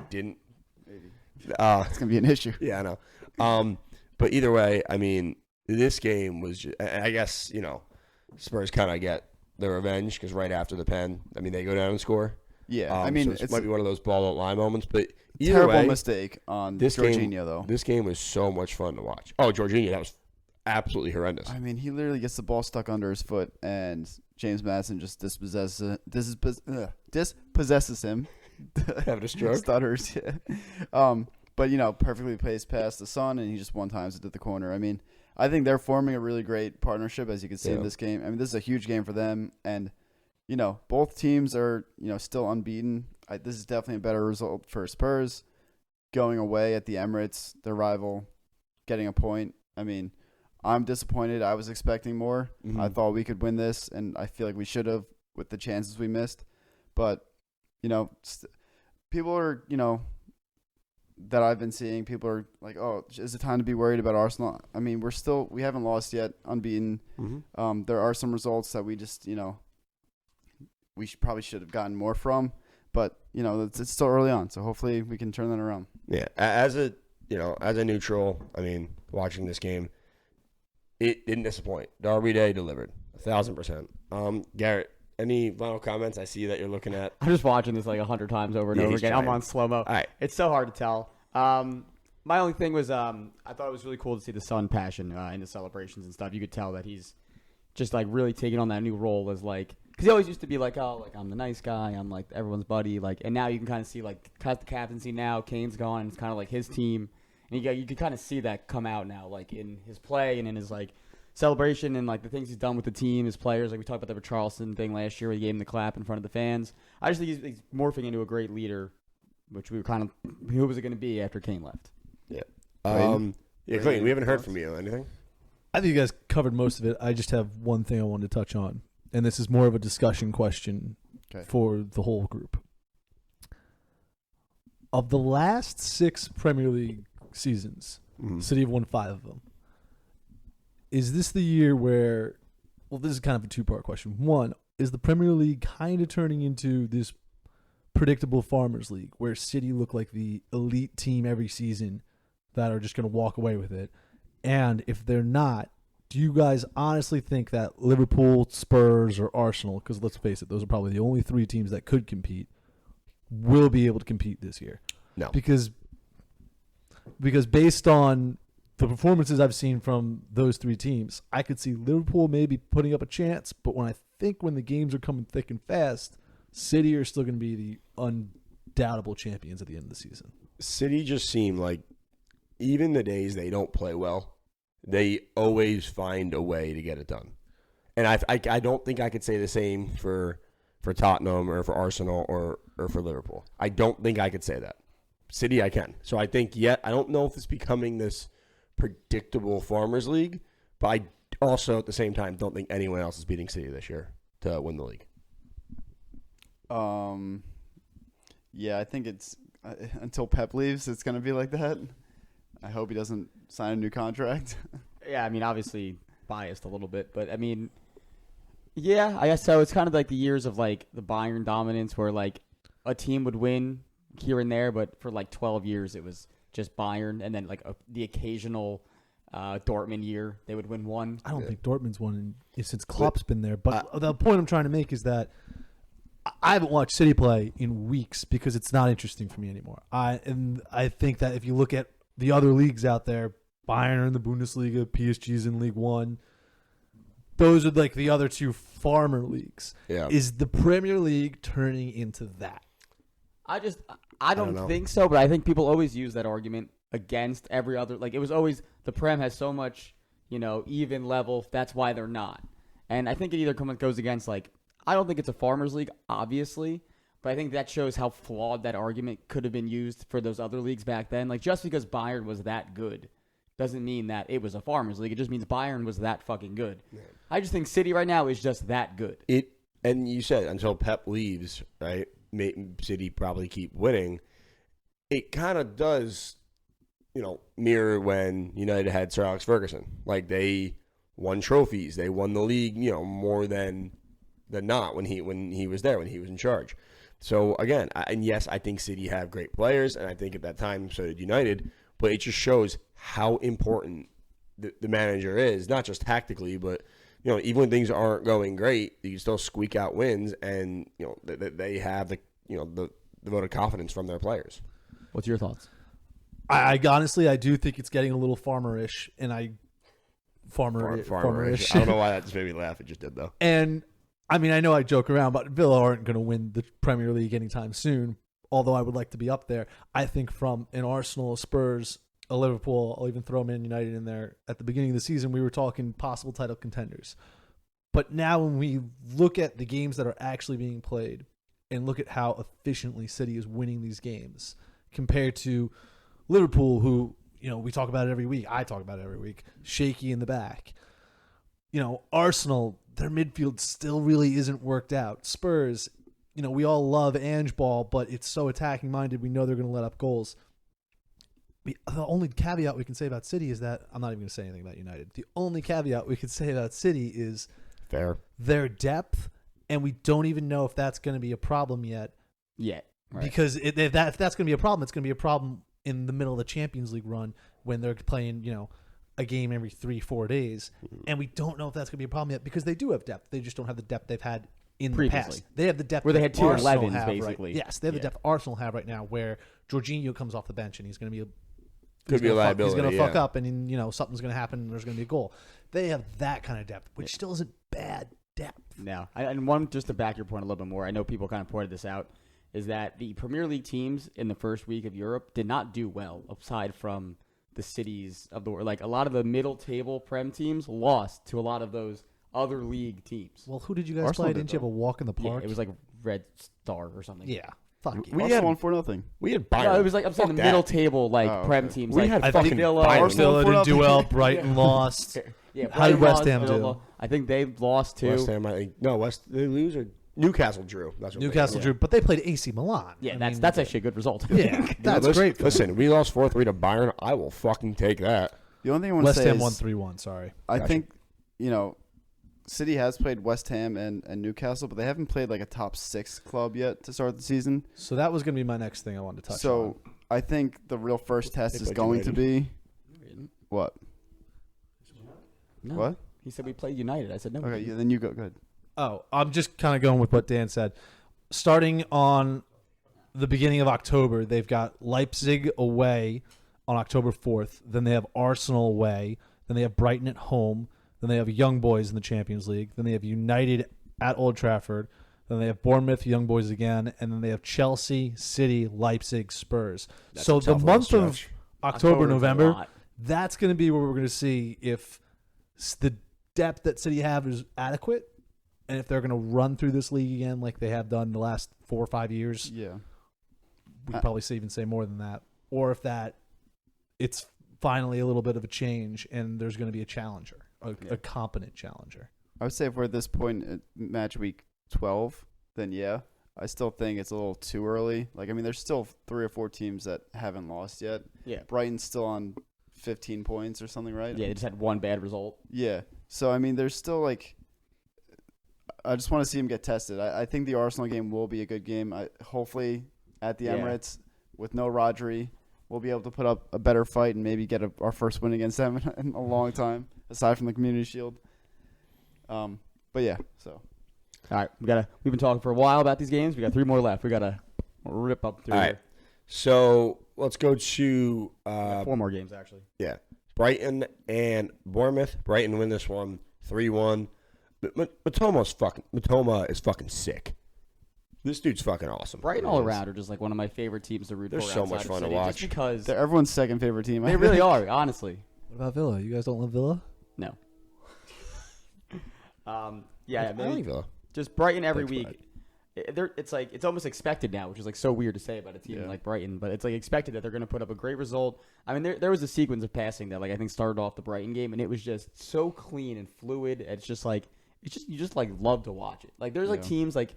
didn't. Maybe. It's gonna be an issue. Yeah, I know. But either way, I mean, this game was just, I guess, Spurs kind of get their revenge because right after the pen, I mean, they go down and score. Yeah, I So mean, it might be one of those ball out line moments, but either terrible way, mistake on this Jorginho, game, though. This game was so much fun to watch. Oh, Jorginho, that was absolutely horrendous. I mean, he literally gets the ball stuck under his foot, and James Madison just dispossesses him. Having a stroke? Stutters, yeah. But, perfectly placed past the Son, and he just one-times it at the corner. I mean, I think they're forming a really great partnership, as you can see in this game. I mean, this is a huge game for them, and, both teams are, still unbeaten. This is definitely a better result for Spurs. Going away at the Emirates, their rival, getting a point. I mean, I'm disappointed. I was expecting more. Mm-hmm. I thought we could win this, and I feel like we should have with the chances we missed. But, people are, that I've been seeing, people are like, oh, is it time to be worried about Arsenal? I mean, we haven't lost yet, unbeaten. Mm-hmm. There are some results that we just, we probably should have gotten more from. But, it's still early on, so hopefully we can turn that around. Yeah, as a neutral, I mean, watching this game, it didn't disappoint. Derby Day delivered 1,000%. Garrett, any final comments? I see that you're looking at. I'm just watching this like 100 times over and over again. I'm on slow-mo. All right. It's so hard to tell. My only thing was I thought it was really cool to see the Son passion in the celebrations and stuff. You could tell that he's just like really taking on that new role as like, because he always used to be like, oh, like I'm the nice guy, I'm like everyone's buddy, like, and now you can kind of see like the captaincy now. Kane's gone, and it's kind of like his team, and you can kind of see that come out now, like in his play and in his like celebration and like the things he's done with the team, his players. Like we talked about the Richarlison thing last year, where he gave him the clap in front of the fans. I just think he's morphing into a great leader, which we were kind of, who was it going to be after Kane left? Yeah. Clayton, we haven't heard from you. Anything? I think you guys covered most of it. I just have one thing I wanted to touch on, and this is more of a discussion question for the whole group. Of the last 6 Premier League seasons, City have won 5 of them. Is this the year where, well, this is kind of a two-part question. One, is the Premier League kind of turning into this predictable Farmers League where City look like the elite team every season that are just going to walk away with it? And if they're not, do you guys honestly think that Liverpool, Spurs, or Arsenal, because let's face it, those are probably the only 3 teams that could compete, will be able to compete this year? No. Because based on the performances I've seen from those 3 teams, I could see Liverpool maybe putting up a chance, but when the games are coming thick and fast, City are still going to be the undoubtable champions at the end of the season. City just seem like, even the days they don't play well, they always find a way to get it done. And I don't think I could say the same for Tottenham or for Arsenal or for Liverpool. I don't think I could say that. City, I can. So I think, I don't know if it's becoming this predictable Farmers League, but I also, at the same time, don't think anyone else is beating City this year to win the league. Yeah, I think it's until Pep leaves, it's going to be like that. I hope he doesn't sign a new contract. Yeah, I mean, obviously biased a little bit, but I mean, yeah, I guess so. It's kind of like the years of like the Bayern dominance where like a team would win here and there, but for like 12 years it was just Bayern, and then like the occasional Dortmund year they would win one. I don't think Dortmund's won since Klopp's been there, but the point I'm trying to make is that I haven't watched City play in weeks because it's not interesting for me anymore. I think that if you look at the other leagues out there, Bayern are in the Bundesliga, PSG's in League One. Those are like the other 2 farmer leagues. Yeah. Is the Premier League turning into that? I don't think so, but I think people always use that argument against every other. Like it was always the Prem has so much, even level. That's why they're not. And I think it either goes against like, I don't think it's a farmers league, obviously. But I think that shows how flawed that argument could have been used for those other leagues back then. Like, just because Bayern was that good doesn't mean that it was a farmers league. It just means Bayern was that fucking good. Yeah. I just think City right now is just that good. And you said until Pep leaves, right, City probably keep winning. It kind of does, mirror when United had Sir Alex Ferguson. Like, they won trophies. They won the league, more than not when he was there, when he was in charge. So, again, and yes, I think City have great players, and I think at that time so did United. but it just shows how important the manager is, not just tactically, but even when things aren't going great, you can still squeak out wins, and they have the vote of confidence from their players. What's your thoughts? I honestly, I do think it's getting a little farmerish, and farmerish. I don't know why that just made me laugh. It just did though. And I mean, I know I joke around, but Villa aren't going to win the Premier League anytime soon. Although I would like to be up there, I think from an Arsenal, a Spurs, a Liverpool, I'll even throw Man United in there. At the beginning of the season, we were talking possible title contenders. But now when we look at the games that are actually being played and look at how efficiently City is winning these games compared to Liverpool, who, we talk about it every week. I talk about it every week. Shaky in the back. Arsenal, their midfield still really isn't worked out. Spurs, we all love Ange ball, but it's so attacking minded. We know they're going to let up goals. The only caveat we can say about City is that I'm not even going to say anything about United. The only caveat we could say about City is their depth, and we don't even know if that's going to be a problem yet. Right. Because if that's going to be a problem, it's going to be a problem in the middle of the Champions League run when they're playing, a game every 3-4 days, and we don't know if that's going to be a problem yet because they do have depth. They just don't have the depth they've had in previously. The past. They have the depth where they had 2 Arsenal 11s basically. Right. Yes, they have the depth Arsenal have right now, where Jorginho comes off the bench and he's going to be could be a liability. He's going to fuck up, and something's going to happen, and there's going to be a goal. They have that kind of depth, which still isn't bad depth. No, and one just to back your point a little bit more. I know people kind of pointed this out. Is that the Premier League teams in the first week of Europe did not do well, aside from the cities of the world. Like, a lot of the middle table Prem teams lost to a lot of those other league teams. Well, who did you guys Arsenal play? did, Didn't you have a walk in the park? Yeah, it was like Red Star or something. Yeah. Fuck you. We had 1-0. We had Bayern. No, it was like, I'm saying the middle table, Prem teams. We like, had I fucking think Villa. Bayern. Villa didn't do well. Brighton lost. Yeah, How did Brighton West lost, Ham do? Villa. I think they lost too. West Ham, they lose or Newcastle drew. That's what Newcastle drew, but they played AC Milan. Yeah, that's actually a good result. Yeah, that's great. Listen, we lost 4-3 to Bayern. I will fucking take that. The only thing I want to West say Ham is won 3-1. Sorry, I think City has played West Ham and Newcastle, but they haven't played like a top 6 club yet to start the season. so that was going to be my next thing I wanted to touch on. So I think the real first test They is played going to United. be what? No. What? He said we played United. I said no. Okay, then you go. Good. Oh, I'm just kind of going with what Dan said. Starting on the beginning of October, they've got Leipzig away on October 4th. Then they have Arsenal away. Then they have Brighton at home. Then they have Young Boys in the Champions League. Then they have United at Old Trafford. Then they have Bournemouth, Young Boys again. And then they have Chelsea, City, Leipzig, Spurs. That's So a the tough month little of stretch. October, October's a November, lot. that's going to be where we're going to see if the depth that City have is adequate, and if they're going to run through this league again like they have done the last 4 or 5 years. Yeah. We could probably even say more than that. Or if it's finally a little bit of a change and there's going to be a challenger, a competent challenger. I would say if we're at this point at match week 12, then yeah. I still think it's a little too early. Like, I mean, there's still 3 or 4 teams that haven't lost yet. Yeah. Brighton's still on 15 points or something, right? Yeah, they just had one bad result. Yeah. So, I mean, there's still, like, I just want to see him get tested. I think the Arsenal game will be a good game. Hopefully, at the Emirates, with no Rodri, we'll be able to put up a better fight and maybe get our first win against them in a long time, aside from the Community Shield. But, yeah, so. All right, we've been talking for a while about these games. We got 3 more left. We got to rip up through. All right. So let's go to 4 more games actually. Yeah, Brighton and Bournemouth. Brighton win this one 3-1. But Matoma is fucking sick. This dude's fucking awesome. Brighton all around are just like one of my favorite teams to root They're for. so much outside of fun to City, watch. Just because They're everyone's second favorite team. they really are, honestly. What about Villa? You guys don't love Villa? No. I Maybe like Villa. just Brighton every Thanks, week. It's like it's almost expected now, which is like so weird to say about a team like Brighton, but it's like expected that they're going to put up a great result. I mean, there was a sequence of passing that like I think started off the Brighton game, and it was just so clean and fluid. It's just like you just like love to watch it. Like there's like teams like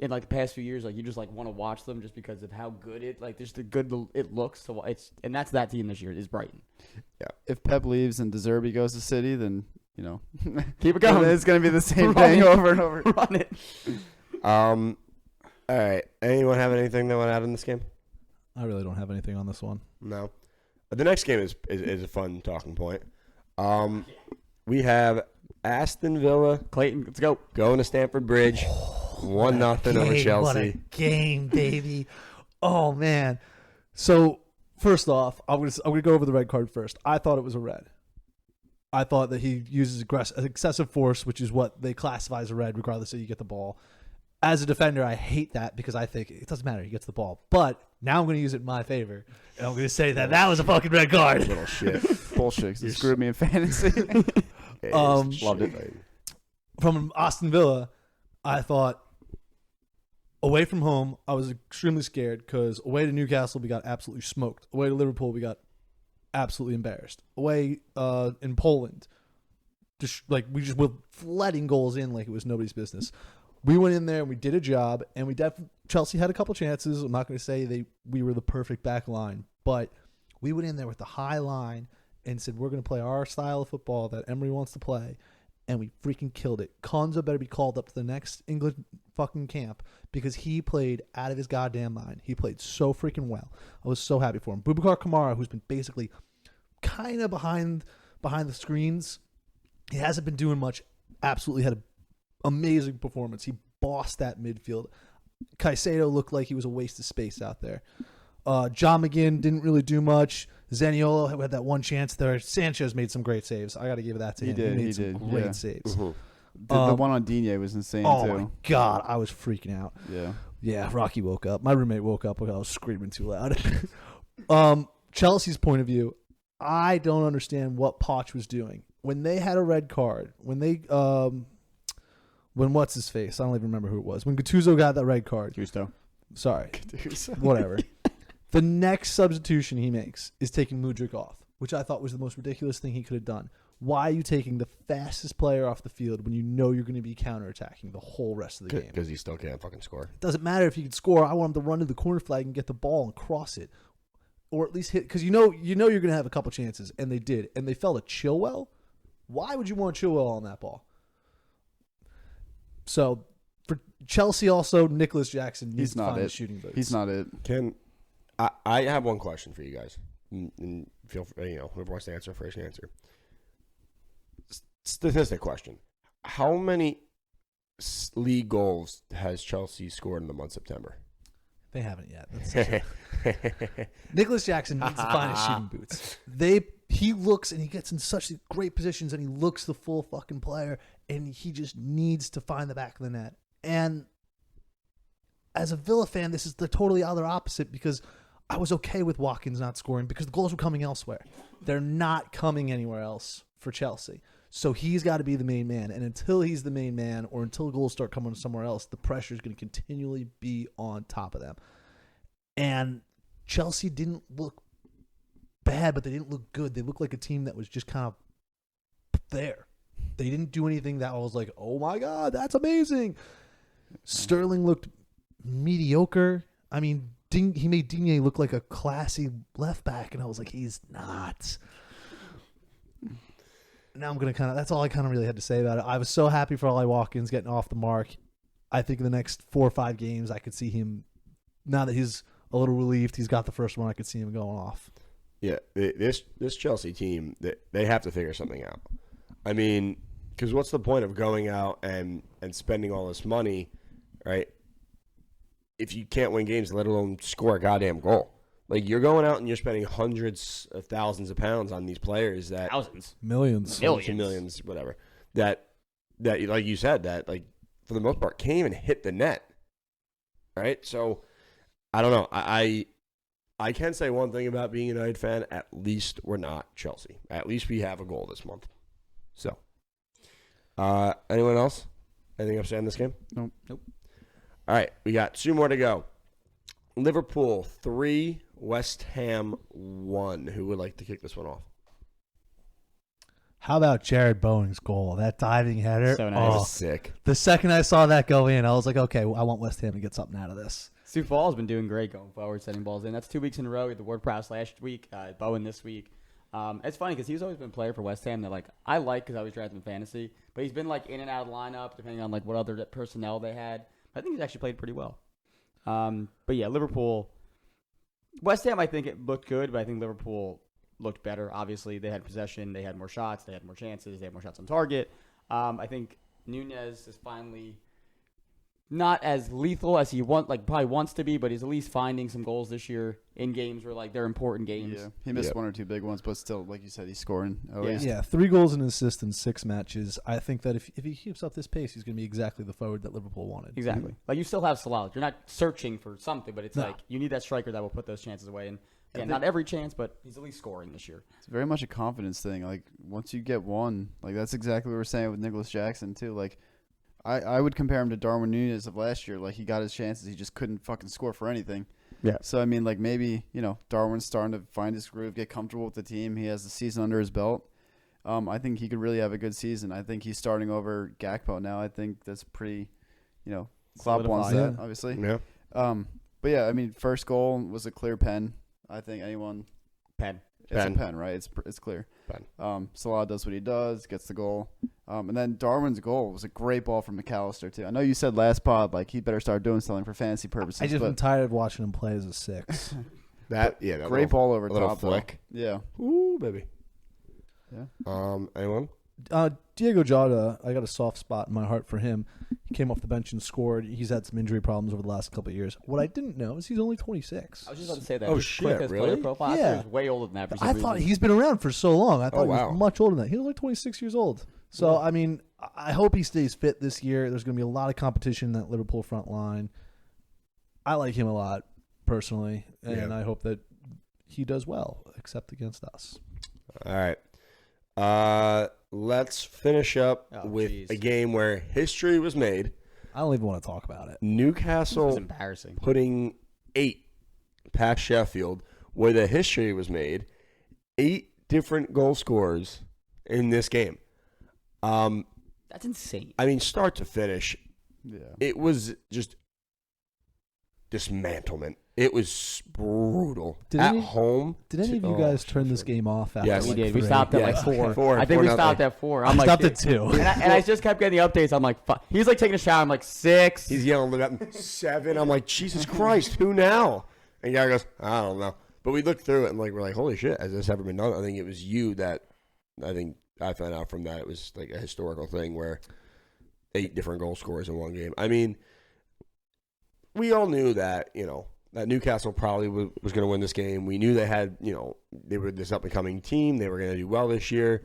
in like the past few years, like you just like want to watch them just because of how good just the good it looks to watch. And that's that team this year is Brighton. Yeah. If Pep leaves and De Zerbi goes to City, then Keep it going. It's going to be the same Run thing it. over and over. Run it. All right. Anyone have anything they want to add in this game? I really don't have anything on this one. No. The next game is a fun talking point. We have Aston Villa. Clayton, let's go. Going to Stamford Bridge. 1-0 over Chelsea. What a game, baby. Oh, man. So, first off, I'm gonna go over the red card first. I thought it was a red. I thought that he uses excessive force, which is what they classify as a red, regardless if you get the ball. As a defender, I hate that because I think it doesn't matter. He gets the ball. But now I'm going to use it in my favor. And I'm going to say that was a fucking red card. Little shit. Bullshit. You screwed me in fantasy. Loved it. From Aston Villa, I thought away from home, I was extremely scared because away to Newcastle, we got absolutely smoked. Away to Liverpool, we got absolutely embarrassed. Away in Poland, we just were letting goals in like it was nobody's business. We went in there and we did a job, and Chelsea had a couple chances. I'm not going to say we were the perfect back line, but we went in there with the high line and said we're going to play our style of football that Emery wants to play, and we freaking killed it. Konza better be called up to the next England fucking camp because he played out of his goddamn mind. He played so freaking well. I was so happy for him. Boubacar Kamara, who's been basically kind of behind the screens, he hasn't been doing much. Absolutely had an amazing performance. He bossed that midfield. Caicedo looked like he was a waste of space out there. John McGinn didn't really do much. Zaniolo had that one chance there. Sanchez made some great saves. I got to give that to him. He made some great saves. Mm-hmm. The one on Digne was insane, too. Oh, my God. I was freaking out. Yeah. Yeah, Rocky woke up. My roommate woke up because I was screaming too loud. Chelsea's point of view, I don't understand what Poch was doing. When they had a red card, when what's his face? I don't even remember who it was. When Gattuso got that red card. Gusto. Sorry. Whatever. The next substitution he makes is taking Mudryk off, which I thought was the most ridiculous thing he could have done. Why are you taking the fastest player off the field when you know you're going to be counterattacking the whole rest of the game? Because he still can't fucking score. It doesn't matter if he can score. I want him to run to the corner flag and get the ball and cross it. Or at least hit, because you know you're going to have a couple chances, and they did. And they fell to Chilwell. Why would you want Chilwell on that ball? So, for Chelsea also, Nicholas Jackson needs to find the shooting boots. He's not it. I have one question for you guys. And feel free, whoever wants to answer first can answer. Statistic question. How many league goals has Chelsea scored in the month of September? They haven't yet. Nicholas Jackson needs to find his shooting boots. He looks and he gets in such great positions and he looks the full fucking player and he just needs to find the back of the net. And as a Villa fan, this is the totally other opposite because I was okay with Watkins not scoring because the goals were coming elsewhere. They're not coming anywhere else for Chelsea. So he's got to be the main man. And until he's the main man or until goals start coming somewhere else, the pressure is going to continually be on top of them. And Chelsea didn't look bad, but they didn't look good. They looked like a team that was just kind of there. They didn't do anything that I was like, oh my God, that's amazing. Sterling looked mediocre. I mean, he made Digne look like a classy left back, and I was like, he's not. Now I'm going to that's all I kind of really had to say about it. I was so happy for Ollie Watkins getting off the mark. I think in the next 4 or 5 games, I could see him, now that he's a little relieved, he's got the first one, I could see him going off. Yeah, this Chelsea team, they have to figure something out. I mean, because what's the point of going out and spending all this money, right, if you can't win games, let alone score a goddamn goal? Like, you're going out and you're spending hundreds of thousands of pounds on these players that... Thousands. Millions, whatever. That, like you said, that, like, for the most part, can't even hit the net. Right? So, I don't know. I can say one thing about being a United fan. At least we're not Chelsea. At least we have a goal this month. So, anyone else? Anything else to end this game? Nope. All right. We got 2 more to go. Liverpool 3, West Ham 1. Who would like to kick this one off? How about Jared Bowen's goal? That diving header. So nice. That was sick. The second I saw that go in, I was like, okay, I want West Ham to get something out of this. Stu Fall's been doing great going forward, setting balls in. That's 2 weeks in a row. We had the Ward-Prowse last week, Bowen this week. It's funny because he's always been a player for West Ham that I like because I was drafting in fantasy, but he's been in and out of the lineup depending on what other personnel they had. I think he's actually played pretty well. But yeah, Liverpool, West Ham, I think it looked good, but I think Liverpool looked better. Obviously, they had possession, they had more shots, they had more chances, they had more shots on target. I think Nunez is finally not as lethal as he probably wants to be, but he's at least finding some goals this year in games where like they're important games. Yeah, he missed one or two big ones, but still, like you said, he's scoring. Yeah, 3 goals and an assist in 6 matches. I think that if he keeps up this pace, he's going to be exactly the forward that Liverpool wanted. Exactly. Mm-hmm. Like you still have Salah. You're not searching for something, but it's like you need that striker that will put those chances away. And again, not every chance, but he's at least scoring this year. It's very much a confidence thing. Like once you get one, like that's exactly what we're saying with Nicholas Jackson too. Like I would compare him to Darwin Núñez of last year. Like he got his chances, he just couldn't fucking score for anything. Yeah. So I mean, like maybe Darwin's starting to find his groove, get comfortable with the team. He has the season under his belt. I think he could really have a good season. I think he's starting over Gakpo now. I think that's pretty, Klopp wants that, obviously. Yeah. But yeah, I mean, first goal was a clear pen. I think anyone. Pen. It's a pen, right? It's clear. Pen. Salah does what he does, gets the goal. And then Darwin's goal was a great ball from McAllister, too. I know you said last pod, like, he better start doing something for fantasy purposes. I just been tired of watching him play as a 6. That great ball over little top, flick. though. Yeah. Ooh, baby. Yeah. Anyone? Diego Jota, I got a soft spot in my heart for him. He came off the bench and scored. He's had some injury problems over the last couple of years. What I didn't know is he's only 26. I was just about to say that. Oh, Just shit, quick as really? player profile. I thought he was way older than that for some I reason. thought he's been around for so long. I thought he wow. was much older than that. He was like 26 years old. So, I mean, I hope he stays fit this year. There's going to be a lot of competition in that Liverpool front line. I like him a lot, personally, and I hope that he does well, except against us. All right. Let's finish up with a game where history was made. I don't even want to talk about it. Newcastle It's embarrassing. putting 8 past Sheffield, where the history was made. 8 different goal scorers in this game. That's insane. I mean, start to finish, Yeah. it was just dismantlement. It was brutal. At home. Did any of you guys turn this game off after Yes. We like did. We 3? stopped at Yes. like 4. 4, I think 4 we nothing. stopped at 4. I I'm like, stopped at dude. 2. And I just kept getting the updates. I'm like, fuck. He's like taking a shower. I'm like, 6. He's yelling at me, 7. I'm like, Jesus Christ, who now? And Gary goes, I don't know. But we looked through it and we're like, holy shit, has this ever been done? I think it was you that I found out from that it was like a historical thing where 8 different goal scorers in one game. I mean, we all knew that, that Newcastle probably was going to win this game. We knew they had, they were this up-and-coming team. They were going to do well this year.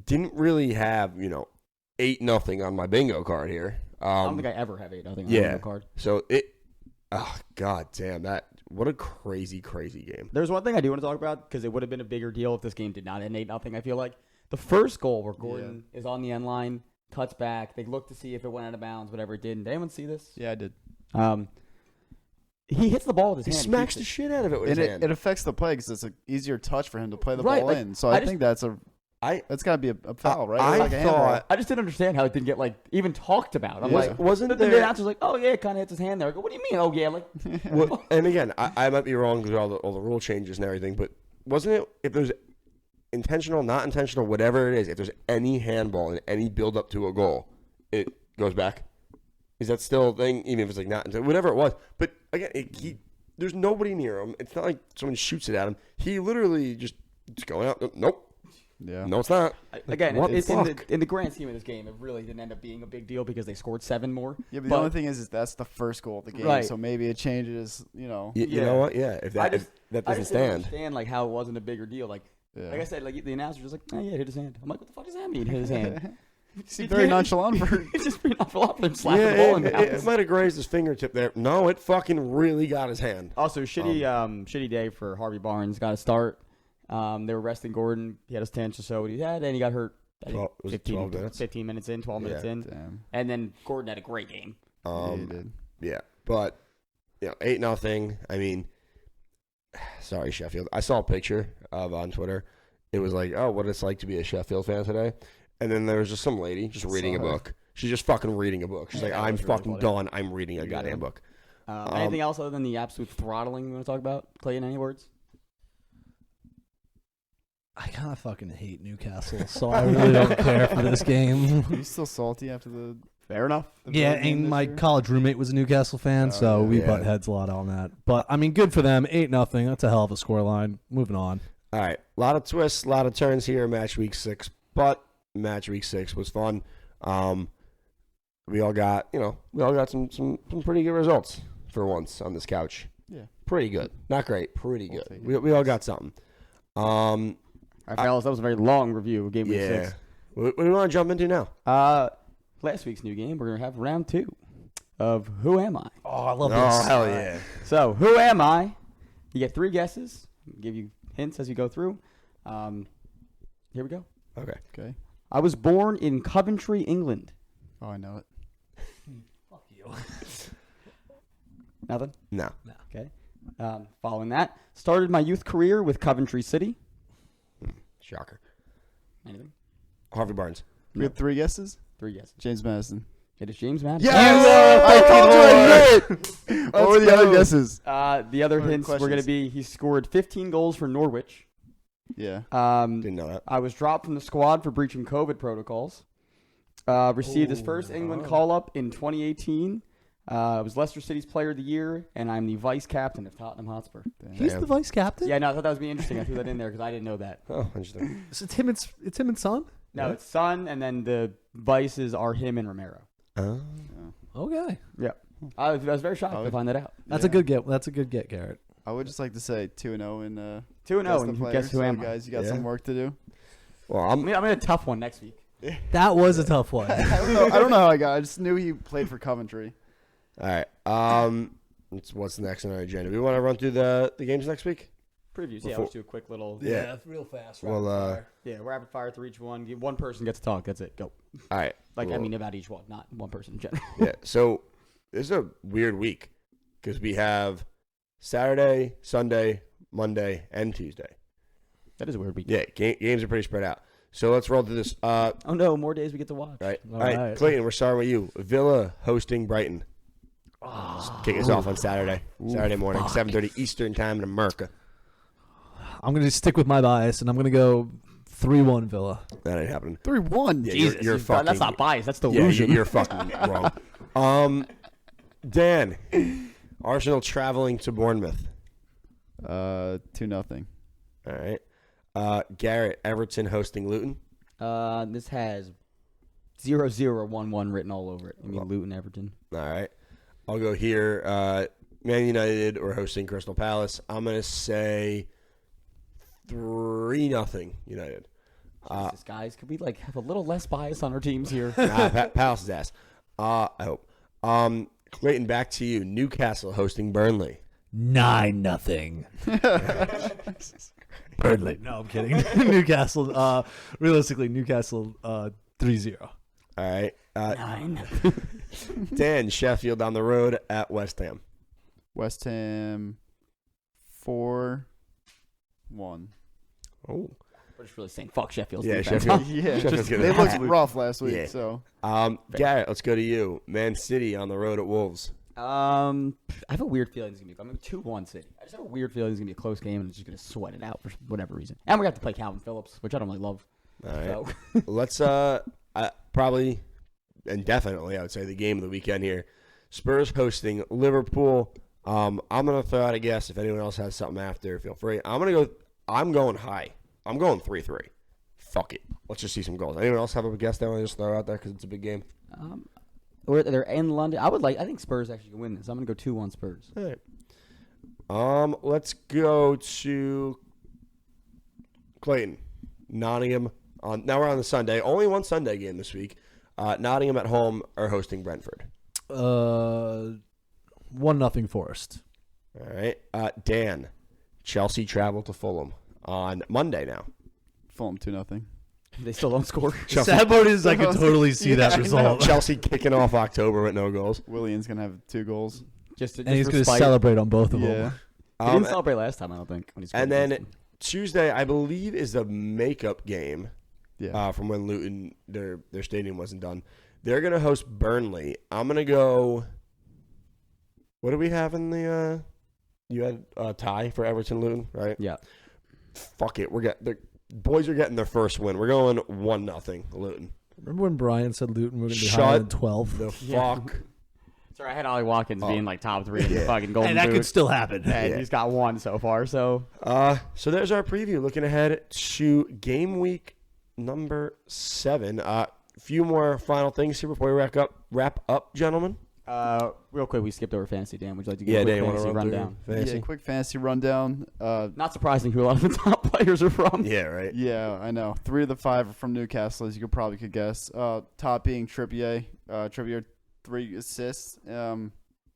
Didn't really have, 8-0 on my bingo card here. I don't think I ever have 8-0 on the card. So god damn, what a crazy, crazy game. There's one thing I do want to talk about because it would have been a bigger deal if this game did not end 8-0. I feel like the first goal where Gordon is on the end line, cuts back. They look to see if it went out of bounds, whatever it did. Did anyone see this? Yeah, I did. He hits the ball with his He hand. smacks the shit out of it with his hand. It affects the play because it's an easier touch for him to play the Right, ball like, in. So I think that's got to be a foul, right? I Like a handball. thought I just didn't understand how it didn't get even talked about. I'm like, wasn't the there? announcer's like, oh yeah, it kind of hits his hand there. I go, what do you mean? Oh yeah, like Well, and again, I might be wrong because all the rule changes and everything, but wasn't it if there's intentional, not intentional, whatever it is, if there's any handball in any build up to a goal, it goes back? Is that still a thing? Even if it's not whatever it was, but again, there's nobody near him. It's not like someone shoots it at him. He literally just going out. Nope. Yeah. No, it's not. again, What it's the fuck? in the grand scheme of this game, it really didn't end up being a big deal because they scored 7 more. Yeah, but the only thing is that's the first goal of the game, Right. so maybe it changes. You know what? Yeah. If that doesn't I just didn't stand. understand how it wasn't a bigger deal. Like I said, the announcer was like, oh yeah, hit his hand. I'm like, what the fuck does that mean? Hit his hand. Seemed very nonchalant for It's just pretty nonchalant for him slapping the ball in it bounds. might have grazed his fingertip there. No, it fucking really got his hand. Also, shitty day for Harvey Barnes. Got a start. They were resting Gordon. He had his 10 or so what he had, and he got hurt. I think 12 minutes? 15 minutes in, 12 minutes in. Damn. And then Gordon had a great game. Yeah, he did. Yeah, but 8-0. I mean, sorry Sheffield. I saw a picture on Twitter. It was like, oh, what it's like to be a Sheffield fan today. And then there was just some lady just reading a book. She's just fucking reading a book. She's like, I'm fucking done. I'm reading a goddamn book. Anything else other than the absolute throttling you want to talk about? Clayton, any words? I kind of fucking hate Newcastle, so I really don't care for this game. Are you still salty after the? Fair enough. Yeah, and my college roommate was a Newcastle fan, so we butt heads a lot on that. But I mean, good for them. 8-0. That's a hell of a scoreline. Moving on. All right, a lot of twists, a lot of turns here in match week 6, but match week 6 was fun. We all got some pretty good results for once on this couch. Yeah. Pretty good. Not great, pretty We'll good. take We all got something. All right, fellas, that was a very long review of Game Week 6. What do you want to jump into now? Last week's new game, we're going to have round 2 of Who Am I? Oh, I love Oh, this. hell yeah. So, who am I? You get 3 guesses. I'll give you hints as you go through. Here we go. Okay. I was born in Coventry, England. Oh, I know it. Fuck you. Nothing? No. Okay. Following that, started my youth career with Coventry City. Shocker. Anything? Harvey Barnes. We had 3 guesses. 3 guesses. James Madison. It is James Madison. I told you I knew it. What were the other guesses? The other What are the hints were going to questions? be he scored 15 goals for Norwich. Yeah. Didn't know that. I was dropped from the squad for breaching COVID protocols. Received his first England call-up in 2018. Was Leicester City's Player of the Year, and I'm the vice captain of Tottenham Hotspur. He's the vice captain? Yeah, no, I thought that was be interesting. I threw that in there because I didn't know that. Oh, interesting. So it's him and son? No, Yeah. it's Son, and then the vices are him and Romero. Oh. Okay. Yeah, I was very shocked to find that out. That's a good get. That's a good get, Garrett. I would just like to say 2-0 in 2-0, the and players. guess who am I? Guys, you got Yeah. some work to do. Well, I'm in a tough one next week. That was a tough one. I don't know how I got. I just knew he played for Coventry. all right. What's next on our agenda? We want to run through the games next week? Previews, yeah. Before- Let's do a quick little. Yeah. real fast. Well, Yeah, rapid fire through each one. One person gets to talk. That's it. Go. all right. Like, I Well, mean, about each one, not one person in general. yeah. So this is a weird week because we have Saturday, Sunday, Monday, and Tuesday. That is a weird week. Yeah, games are pretty spread out. So let's roll through this. Oh, no, more days we get to watch. Right. All All right, right. Clayton, we're starting with you. Villa hosting Brighton. Kick us off on Saturday morning, 7:30 Eastern time in America. I'm going to stick with my bias, and I'm going to go 3-1 Villa. That ain't happening. 3-1. Yeah, Jesus, you're fucking. that's not bias. That's Yeah, delusion. you're fucking wrong. Dan, Arsenal traveling to Bournemouth. 2-0. All right. Garrett, Everton hosting Luton. This has 0-0-1-1 written all over it. I mean, Luton, Everton. All right. I'll go here. Man United or hosting Crystal Palace. I'm going to say 3-0 United. Jesus, guys, could we have a little less bias on our teams here? Palace's ass. I hope. Clayton, back to you. Newcastle hosting Burnley. 9-0. Burnley. No, I'm kidding. Newcastle. Realistically, Newcastle 3-0. All right. 9. Dan, Sheffield on the road at West Ham. West Ham 4-1. Oh. We're just really saying fuck Sheffield's Yeah, defense. Sheffield. Yeah, Sheffield's gonna they have looked it. rough last week. Yeah. So Garrett, let's go to you. Man City on the road at Wolves. I have a weird feeling it's gonna be. I'm 2-1 City. I just have a weird feeling it's gonna be a close game and it's just gonna sweat it out for whatever reason. And we have to play Calvin Phillips, which I don't really love. All right. So Let's probably and definitely I would say the game of the weekend here. Spurs hosting Liverpool. I'm gonna throw out a guess. If anyone else has something after, feel free. I'm going high. I'm going 3-3. Fuck it. Let's just see some goals. Anyone else have a guess they want to just throw out there because it's a big game? or they're in London. I think Spurs actually can win this. I'm gonna go 2-1 Spurs. All right. Let's go to Clayton. Nottingham. Now we're on the Sunday. Only one Sunday game this week. Nottingham at home are hosting Brentford. 1-0 Forest. All right. Dan, Chelsea travel to Fulham on Monday now. Fulham 2-0. They still don't score. Chelsea, Sad part is I can totally see that I know. result. Chelsea kicking off October with no goals. Willian's gonna have 2 goals. Just And he's for going to spite. celebrate on both of Yeah. them. He didn't celebrate last time, I don't think. When he scored And against then them. Tuesday, I believe, is the makeup game Yeah. from when Luton, their stadium wasn't done. They're going to host Burnley. I'm going to go. What do we have in the. You had a tie for Everton Luton, right? Yeah. Fuck it. The boys are getting their first win. We're going 1-0 Luton. Remember when Brian said Luton were going to be Shut higher than 12? The Yeah. fuck Sorry, I had Ollie Watkins being like top 3 in the fucking Golden And that Boot. could still happen. And he's got 1 so far. So So there's our preview. Looking ahead to game week number 7. Few more final things here before we wrap up, gentlemen. real quick, we skipped over fantasy. Dan, would you like to give a Dan, quick you fantasy run rundown? Fantasy? Yeah, quick fantasy rundown. Not surprising who a lot of the top players are from. Yeah, right. Yeah, I know. 3 of the 5 are from Newcastle, as you could guess. Top being Trippier. Trippier, 3 assists.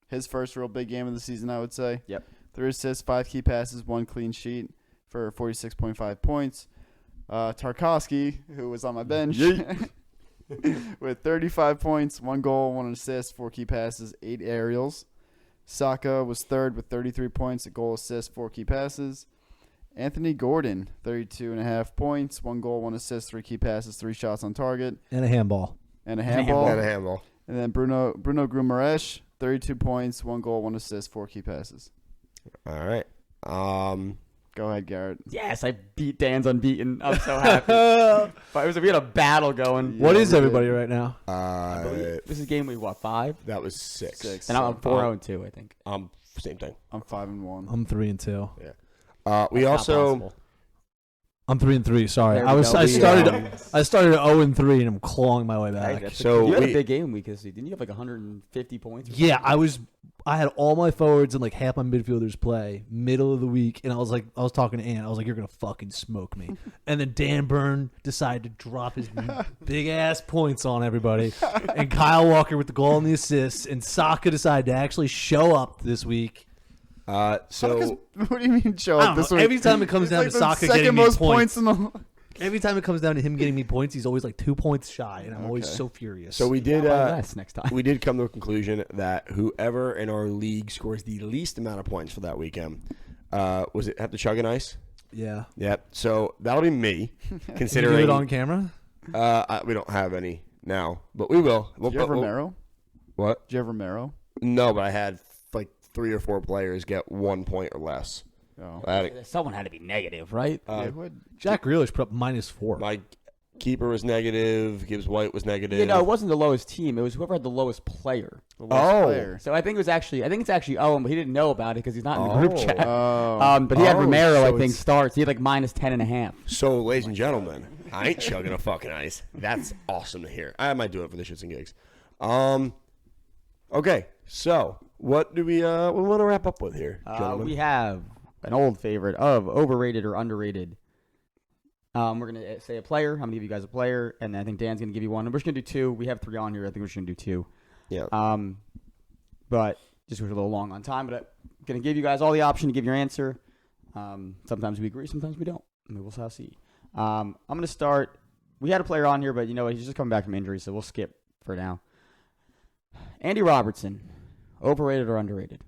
His first real big game of the season, I would say. Yep. 3 assists, 5 key passes, 1 clean sheet for 46.5 points. Tarkovsky, who was on my bench, with 35 points, 1 goal, 1 assist, 4 key passes, 8 aerials. Saka was third with 33 points, a goal, assist, 4 key passes. Anthony Gordon, 32.5 points, 1 goal, 1 assist, 3 key passes, 3 shots on target. And a handball. And a handball. And a handball. And then Bruno Guimaraes, 32 points, 1 goal, 1 assist, 4 key passes. All right. Go ahead, Garrett. Yes, I beat Dan's unbeaten. I'm so happy. But we had a battle going. What is we everybody did. right now? This is game week, 5? That was 6. 6. And I'm 4-0-2, I think. Same thing. I'm 5-1. I'm 3-2. We That's not also possible. I'm 3-3. Sorry, There we I go. started 0-3 and I'm clawing my way back. That's So you had we- a big game week this week. Didn't you have like 150 points? Or Yeah, something? I had all my forwards and like half my midfielders play middle of the week, and I was talking to Ann. I was like, "You're gonna fucking smoke me." And then Dan Byrne decided to drop his big ass points on everybody, and Kyle Walker with the goal and the assists, and Saka decided to actually show up this week. So What do you mean show I up don't this know, week? every time it comes It's down like to the Saka second getting me most points, in the every time it comes down to him getting me points, he's always like 2 points shy, and I'm always Okay. so furious. so we did Less next time. we did come to a conclusion that whoever in our league scores the least amount of points for that weekend was it have to chug an ice? yeah, Yep. So that'll be me. Can you Considering do it on camera? We don't have any now, but we will. Did you have Romero? What? Did you have Romero? No, but I had like 3 or 4 players get 1 point or less. Oh. Someone had to be negative, right? Yeah, who had- Jack Grealish put up -4. My keeper was negative. Gibbs White was negative. You know, it wasn't the lowest team. It was whoever had the lowest player. the lowest player. So I think it's actually Owen, but he didn't know about it because he's not in the group chat. Oh. But he had Oh, Romero, so I think, it's- starts. He had like -10.5. So, ladies and gentlemen, I ain't chugging a fucking ice. That's awesome to hear. I might do it for the shits and gigs. Okay, so what do we want to wrap up with here, gentlemen? We have an old favorite of overrated or underrated. We're gonna say a player. I'm gonna give you guys a player, and then I think Dan's gonna give you one. And we're just gonna do 2. We have 3 on here. I think we're just gonna do 2. Yeah. But just we're a little long on time. But I'm gonna give you guys all the option to give your answer. Sometimes we agree, sometimes we don't. We'll see. I'm gonna start. We had a player on here, but you know what? He's just coming back from injury, so we'll skip for now. Andy Robertson, overrated or underrated?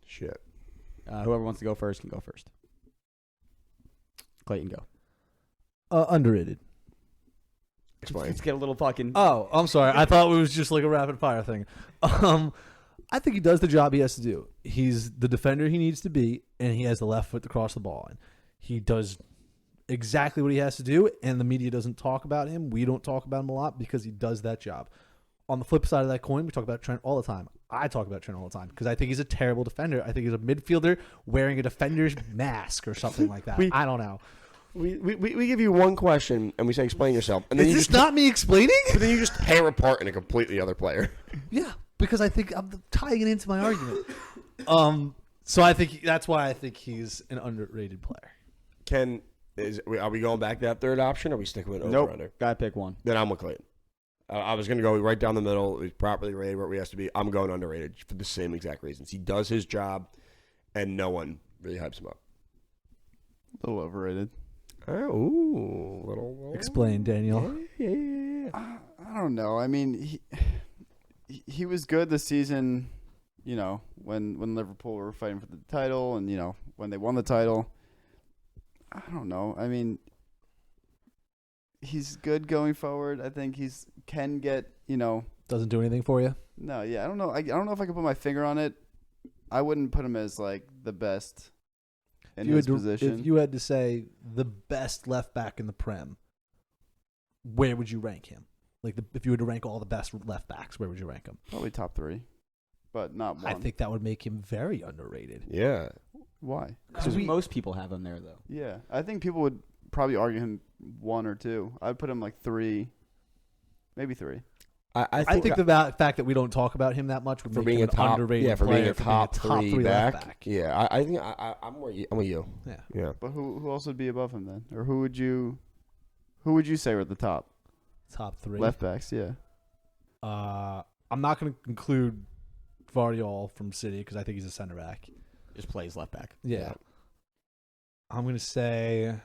Shit. Whoever wants to go first can go first. Clayton, go. Underrated. Explain. Let's get a little fucking. Oh, I'm sorry. I thought it was just like a rapid fire thing. I think he does the job he has to do. He's the defender he needs to be, and he has the left foot to cross the ball. And he does exactly what he has to do, and the media doesn't talk about him. We don't talk about him a lot because he does that job. On the flip side of that coin, we talk about Trent all the time. I talk about Trent all the time because I think he's a terrible defender. I think he's a midfielder wearing a defender's mask or something like that. I don't know. We give you one question and we say explain yourself, and then Is you this just not me explaining? but then you just tear apart in a completely other player. Yeah, because I think I'm tying it into my argument. So I think that's why I think he's an underrated player. Are we going back to that third option, or are we sticking with over Nope. under? Gotta pick one. Then I'm with Clayton. I was going to go right down the middle. He's properly rated where he has to be. I'm going underrated for the same exact reasons. He does his job, and no one really hypes him up. A little overrated. Oh, little. Explain, Daniel. Yeah. I don't know. I mean, he was good this season, you know, when Liverpool were fighting for the title and, you know, when they won the title. I don't know. I mean, he's good going forward. I think can get, you know. Doesn't do anything for you? No, yeah. I don't know. I don't know if I can put my finger on it. I wouldn't put him as, like, the best in his position. If you had to say the best left back in the Prem, where would you rank him? Like if you were to rank all the best left backs, where would you rank him? Probably top 3, but not 1. I think that would make him very underrated. Yeah. Why? Because most people have him there, though. Yeah, I think people would probably argue him 1 or 2. I'd put him like 3, maybe 3. I think the fact that we don't talk about him that much would for make being him a top, underrated for being player, a top 3 left back. Yeah, I think I'm with you. Yeah. But who else would be above him then, or who would you say were at the top? Top 3 Left backs, yeah. I'm not going to include Vardiol from City because I think he's a center back. Just plays left back. Yeah. I'm going to say.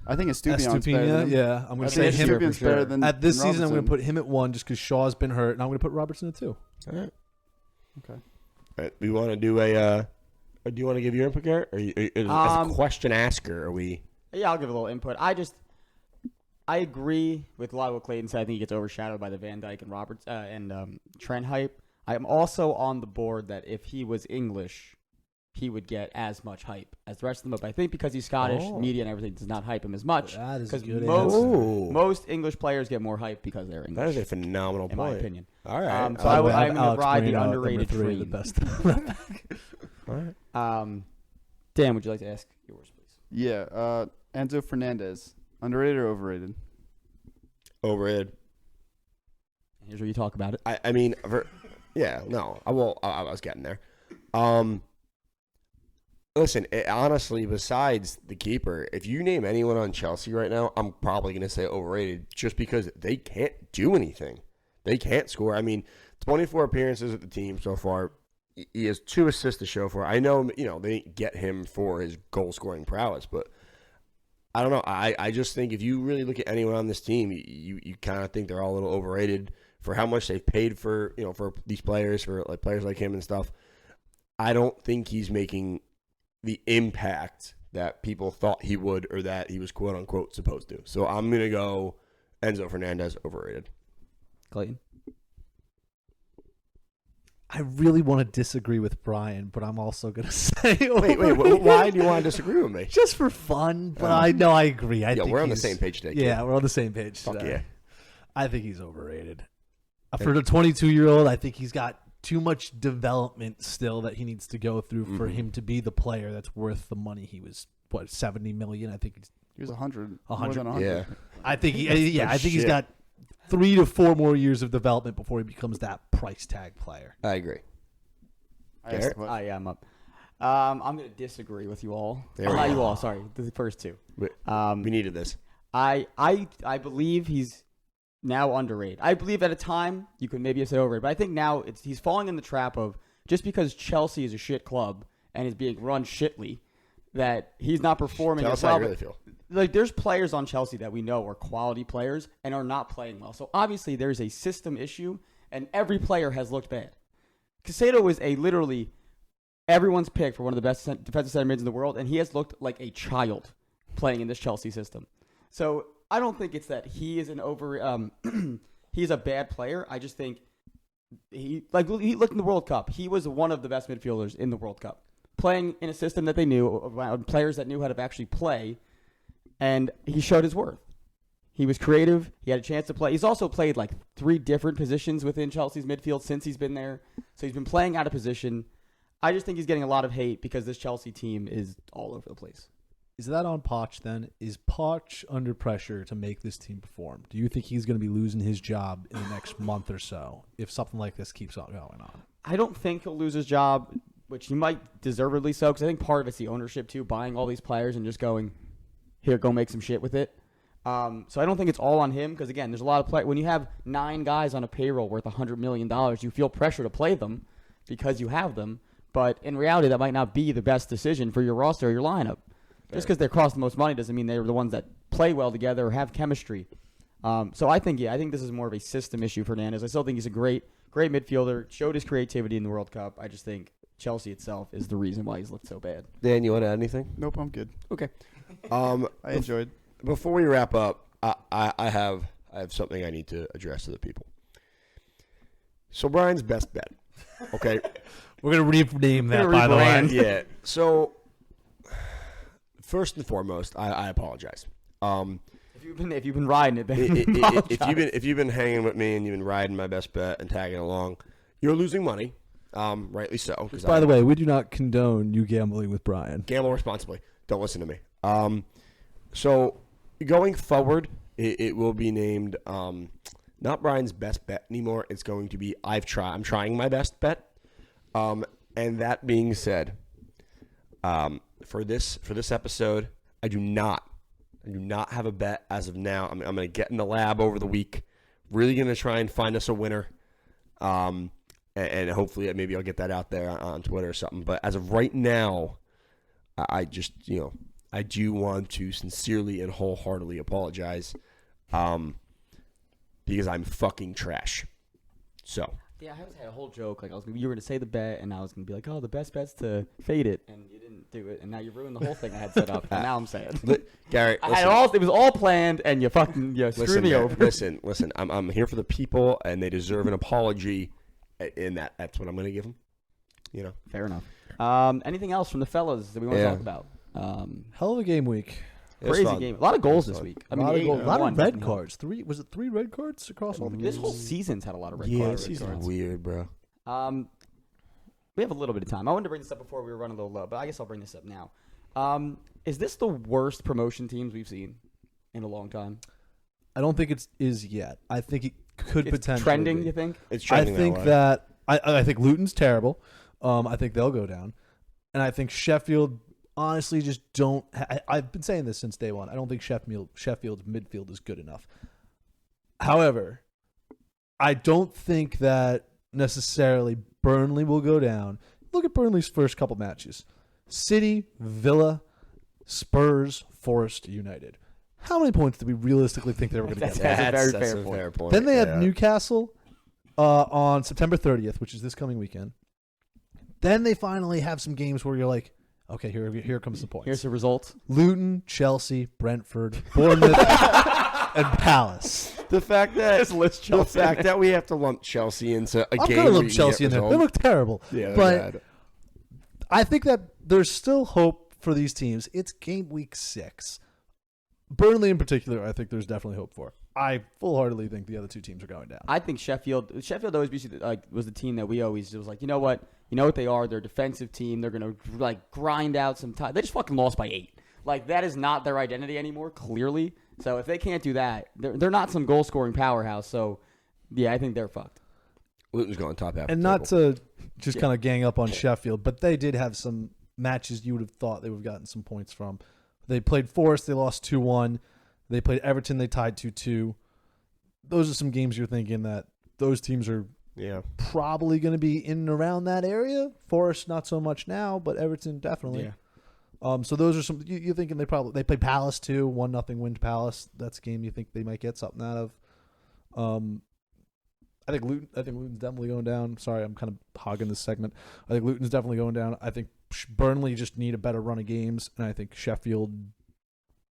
I think Estupinan's better than him. Yeah, I'm going to say him. Estupinan's better than at this Robertson. season, I'm going to put him at 1 just because Shaw's been hurt, and I'm going to put Robertson at 2. All right. Okay. All right. We want to do a. Do you want to give your input, Garrett? Or as a question asker, are we? Yeah, I'll give a little input. I agree with a lot of what Clayton said. I think he gets overshadowed by the Van Dijk and Roberts and Trent hype. I am also on the board that if he was English, he would get as much hype as the rest of them. But I think because he's Scottish, media and everything does not hype him as much. That is a good most English players get more hype because they're English. That is a phenomenal point. In my opinion. All right. So I'm going to ride the underrated train. The best. All right. Dan, would you like to ask yours, please? Yeah, Enzo Fernandez, underrated or overrated? Overrated. Here's where you talk about it. I mean, yeah, no. I was getting there. Listen, honestly, besides the keeper, if you name anyone on Chelsea right now, I'm probably going to say overrated just because they can't do anything. They can't score. I mean, 24 appearances with the team so far. He has 2 assists to show for it. I know, they didn't get him for his goal-scoring prowess, but I don't know. I just think if you really look at anyone on this team, you kind of think they're all a little overrated for how much they've paid for, for these players, for like players like him and stuff. I don't think he's making the impact that people thought he would or that he was quote-unquote supposed to. So I'm going to go Enzo Fernandez, overrated. Clayton? I really want to disagree with Brian, but I'm also going to say wait, why do you want to disagree with me? Just for fun, but I know I agree. I think we're on the same page today. Yeah, we're on the same page Fuck today. yeah. I think he's overrated. For the 22-year-old, I think he's got too much development still that he needs to go through for him to be the player that's worth the money. He was, what, $70 million? I think he was 100. 100. More than 100. Yeah. I think he's got 3 to 4 more years of development before he becomes that price tag player. I agree. I'm up. I'm going to disagree with you all. Not you all, sorry. The first 2. We needed this. I believe he's now underrated. I believe at a time you could maybe say overrated, but I think now he's falling in the trap of just because Chelsea is a shit club and is being run shitly, that he's not performing Tell as us well. how you really feel. Like, there's players on Chelsea that we know are quality players and are not playing well. So obviously there's a system issue, and every player has looked bad. Casado is literally everyone's pick for one of the best defensive center mids in the world, and he has looked like a child playing in this Chelsea system. So I don't think it's that he is he's a bad player. I just think he looked in the World Cup. He was one of the best midfielders in the World Cup, playing in a system that they knew, players that knew how to actually play, and he showed his worth. He was creative. He had a chance to play. He's also played like 3 different positions within Chelsea's midfield since he's been there. So he's been playing out of position. I just think he's getting a lot of hate because this Chelsea team is all over the place. Is that on Poch then? Is Poch under pressure to make this team perform? Do you think he's going to be losing his job in the next month or so if something like this keeps on going on? I don't think he'll lose his job, which he might deservedly so, because I think part of it's the ownership too, buying all these players and just going, here, go make some shit with it. So I don't think it's all on him because, again, there's a lot of when you have 9 guys on a payroll worth $100 million, you feel pressure to play them because you have them. But in reality, that might not be the best decision for your roster or your lineup. Just because they cost the most money doesn't mean they're the ones that play well together or have chemistry. So I think this is more of a system issue for Hernandez. I still think he's a great midfielder, showed his creativity in the World Cup. I just think Chelsea itself is the reason why he's looked so bad. Dan, you want to add anything? Nope, I'm good. Okay. I enjoyed. Before we wrap up, I have something I need to address to the people. So Brian's best bet. Okay. We're going to rename that, by the way. Yeah. So, first and foremost, I apologize. If you've been riding it, then if you've been hanging with me and you've been riding my best bet and tagging along, you're losing money. Rightly so. By the way, we do not condone you gambling with Brian. Gamble responsibly. Don't listen to me. So going forward, it will be named not Brian's best bet anymore. It's going to be I'm trying my best bet. And that being said, for this episode, I do not have a bet as of now. I'm going to get in the lab over the week. Really going to try and find us a winner. And hopefully maybe I'll get that out there on Twitter or something. But as of right now, I just, I do want to sincerely and wholeheartedly apologize because I'm fucking trash. So. Yeah, I always had a whole joke. Like, you were going to say the bet, and I was going to be like, oh, the best bet's to fade it. And you didn't do it. And now you ruined the whole thing I had set up. And now I'm sad. Gary, it was all planned, and you screwed me over. Listen. I'm here for the people, and they deserve an apology. In that's what I'm going to give them. Fair enough. Anything else from the fellas that we want to talk about? Hell of a game week. Crazy game. A lot of goals this week. A lot of red cards. 3 red cards across all the games? This whole season's had a lot of red cards. Yeah, this season's weird, bro. We have a little bit of time. I wanted to bring this up before we were running a little low, but I guess I'll bring this up now. Is this the worst promotion teams we've seen in a long time? I don't think it is yet. I think it could potentially trending. be. You think it's trending? I think Luton's terrible. I think they'll go down, and I think Sheffield honestly just don't. I've been saying this since day one. I don't think Sheffield's midfield is good enough. However, I don't think that necessarily Burnley will go down. Look at Burnley's first couple matches: City, Villa, Spurs, Forest, United. How many points do we realistically think they were going to get? That's a very fair point. Then they have Newcastle on September 30th, which is this coming weekend. Then they finally have some games where you're like, okay, here comes the points. Here's the results. Luton, Chelsea, Brentford, Bournemouth, and Palace. The fact that we have to lump Chelsea into a game. I'm going to lump Chelsea in there. They look terrible. Yeah, but bad. I think that there's still hope for these teams. It's game week 6. Burnley in particular, I think there's definitely hope for. I full-heartedly think the other two teams are going down. I think Sheffield always was the team that we always was like, you know what they are. They're a defensive team. They're gonna grind out some time. They just fucking lost by 8. That is not their identity anymore. Clearly, so if they can't do that, they're not some goal scoring powerhouse. So yeah, I think they're fucked. Luton's going top half. And not to just kind of gang up on Sheffield, but they did have some matches you would have thought they would have gotten some points from. They played Forest, they lost 2-1. They played Everton, they tied 2-2. Those are some games you're thinking that those teams are probably going to be in and around that area. Forest, not so much now, but Everton definitely. Yeah. So those are some you're thinking they played Palace too, 1-0 win to Palace. That's a game you think they might get something out of. I think Luton's definitely going down. Sorry, I'm kind of hogging this segment. I think Luton's definitely going down. I think Burnley just need a better run of games, and I think Sheffield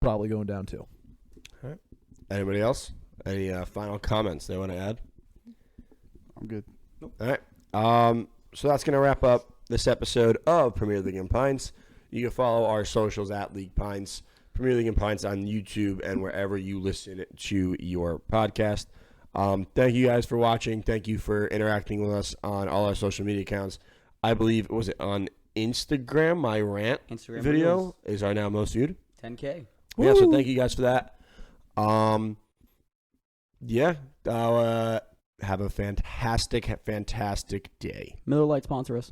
probably going down too. All right. Anybody else? Any final comments they want to add? I'm good. Nope. All right. So that's going to wrap up this episode of Premier League and Pints. You can follow our socials at League Pints, Premier League and Pints on YouTube and wherever you listen to your podcast. Thank you guys for watching. Thank you for interacting with us on all our social media accounts. I believe, was it on Instagram? My rant Instagram video is our now most viewed. 10K. Yeah, so thank you guys for that. Have a fantastic day. Miller Lite sponsor us.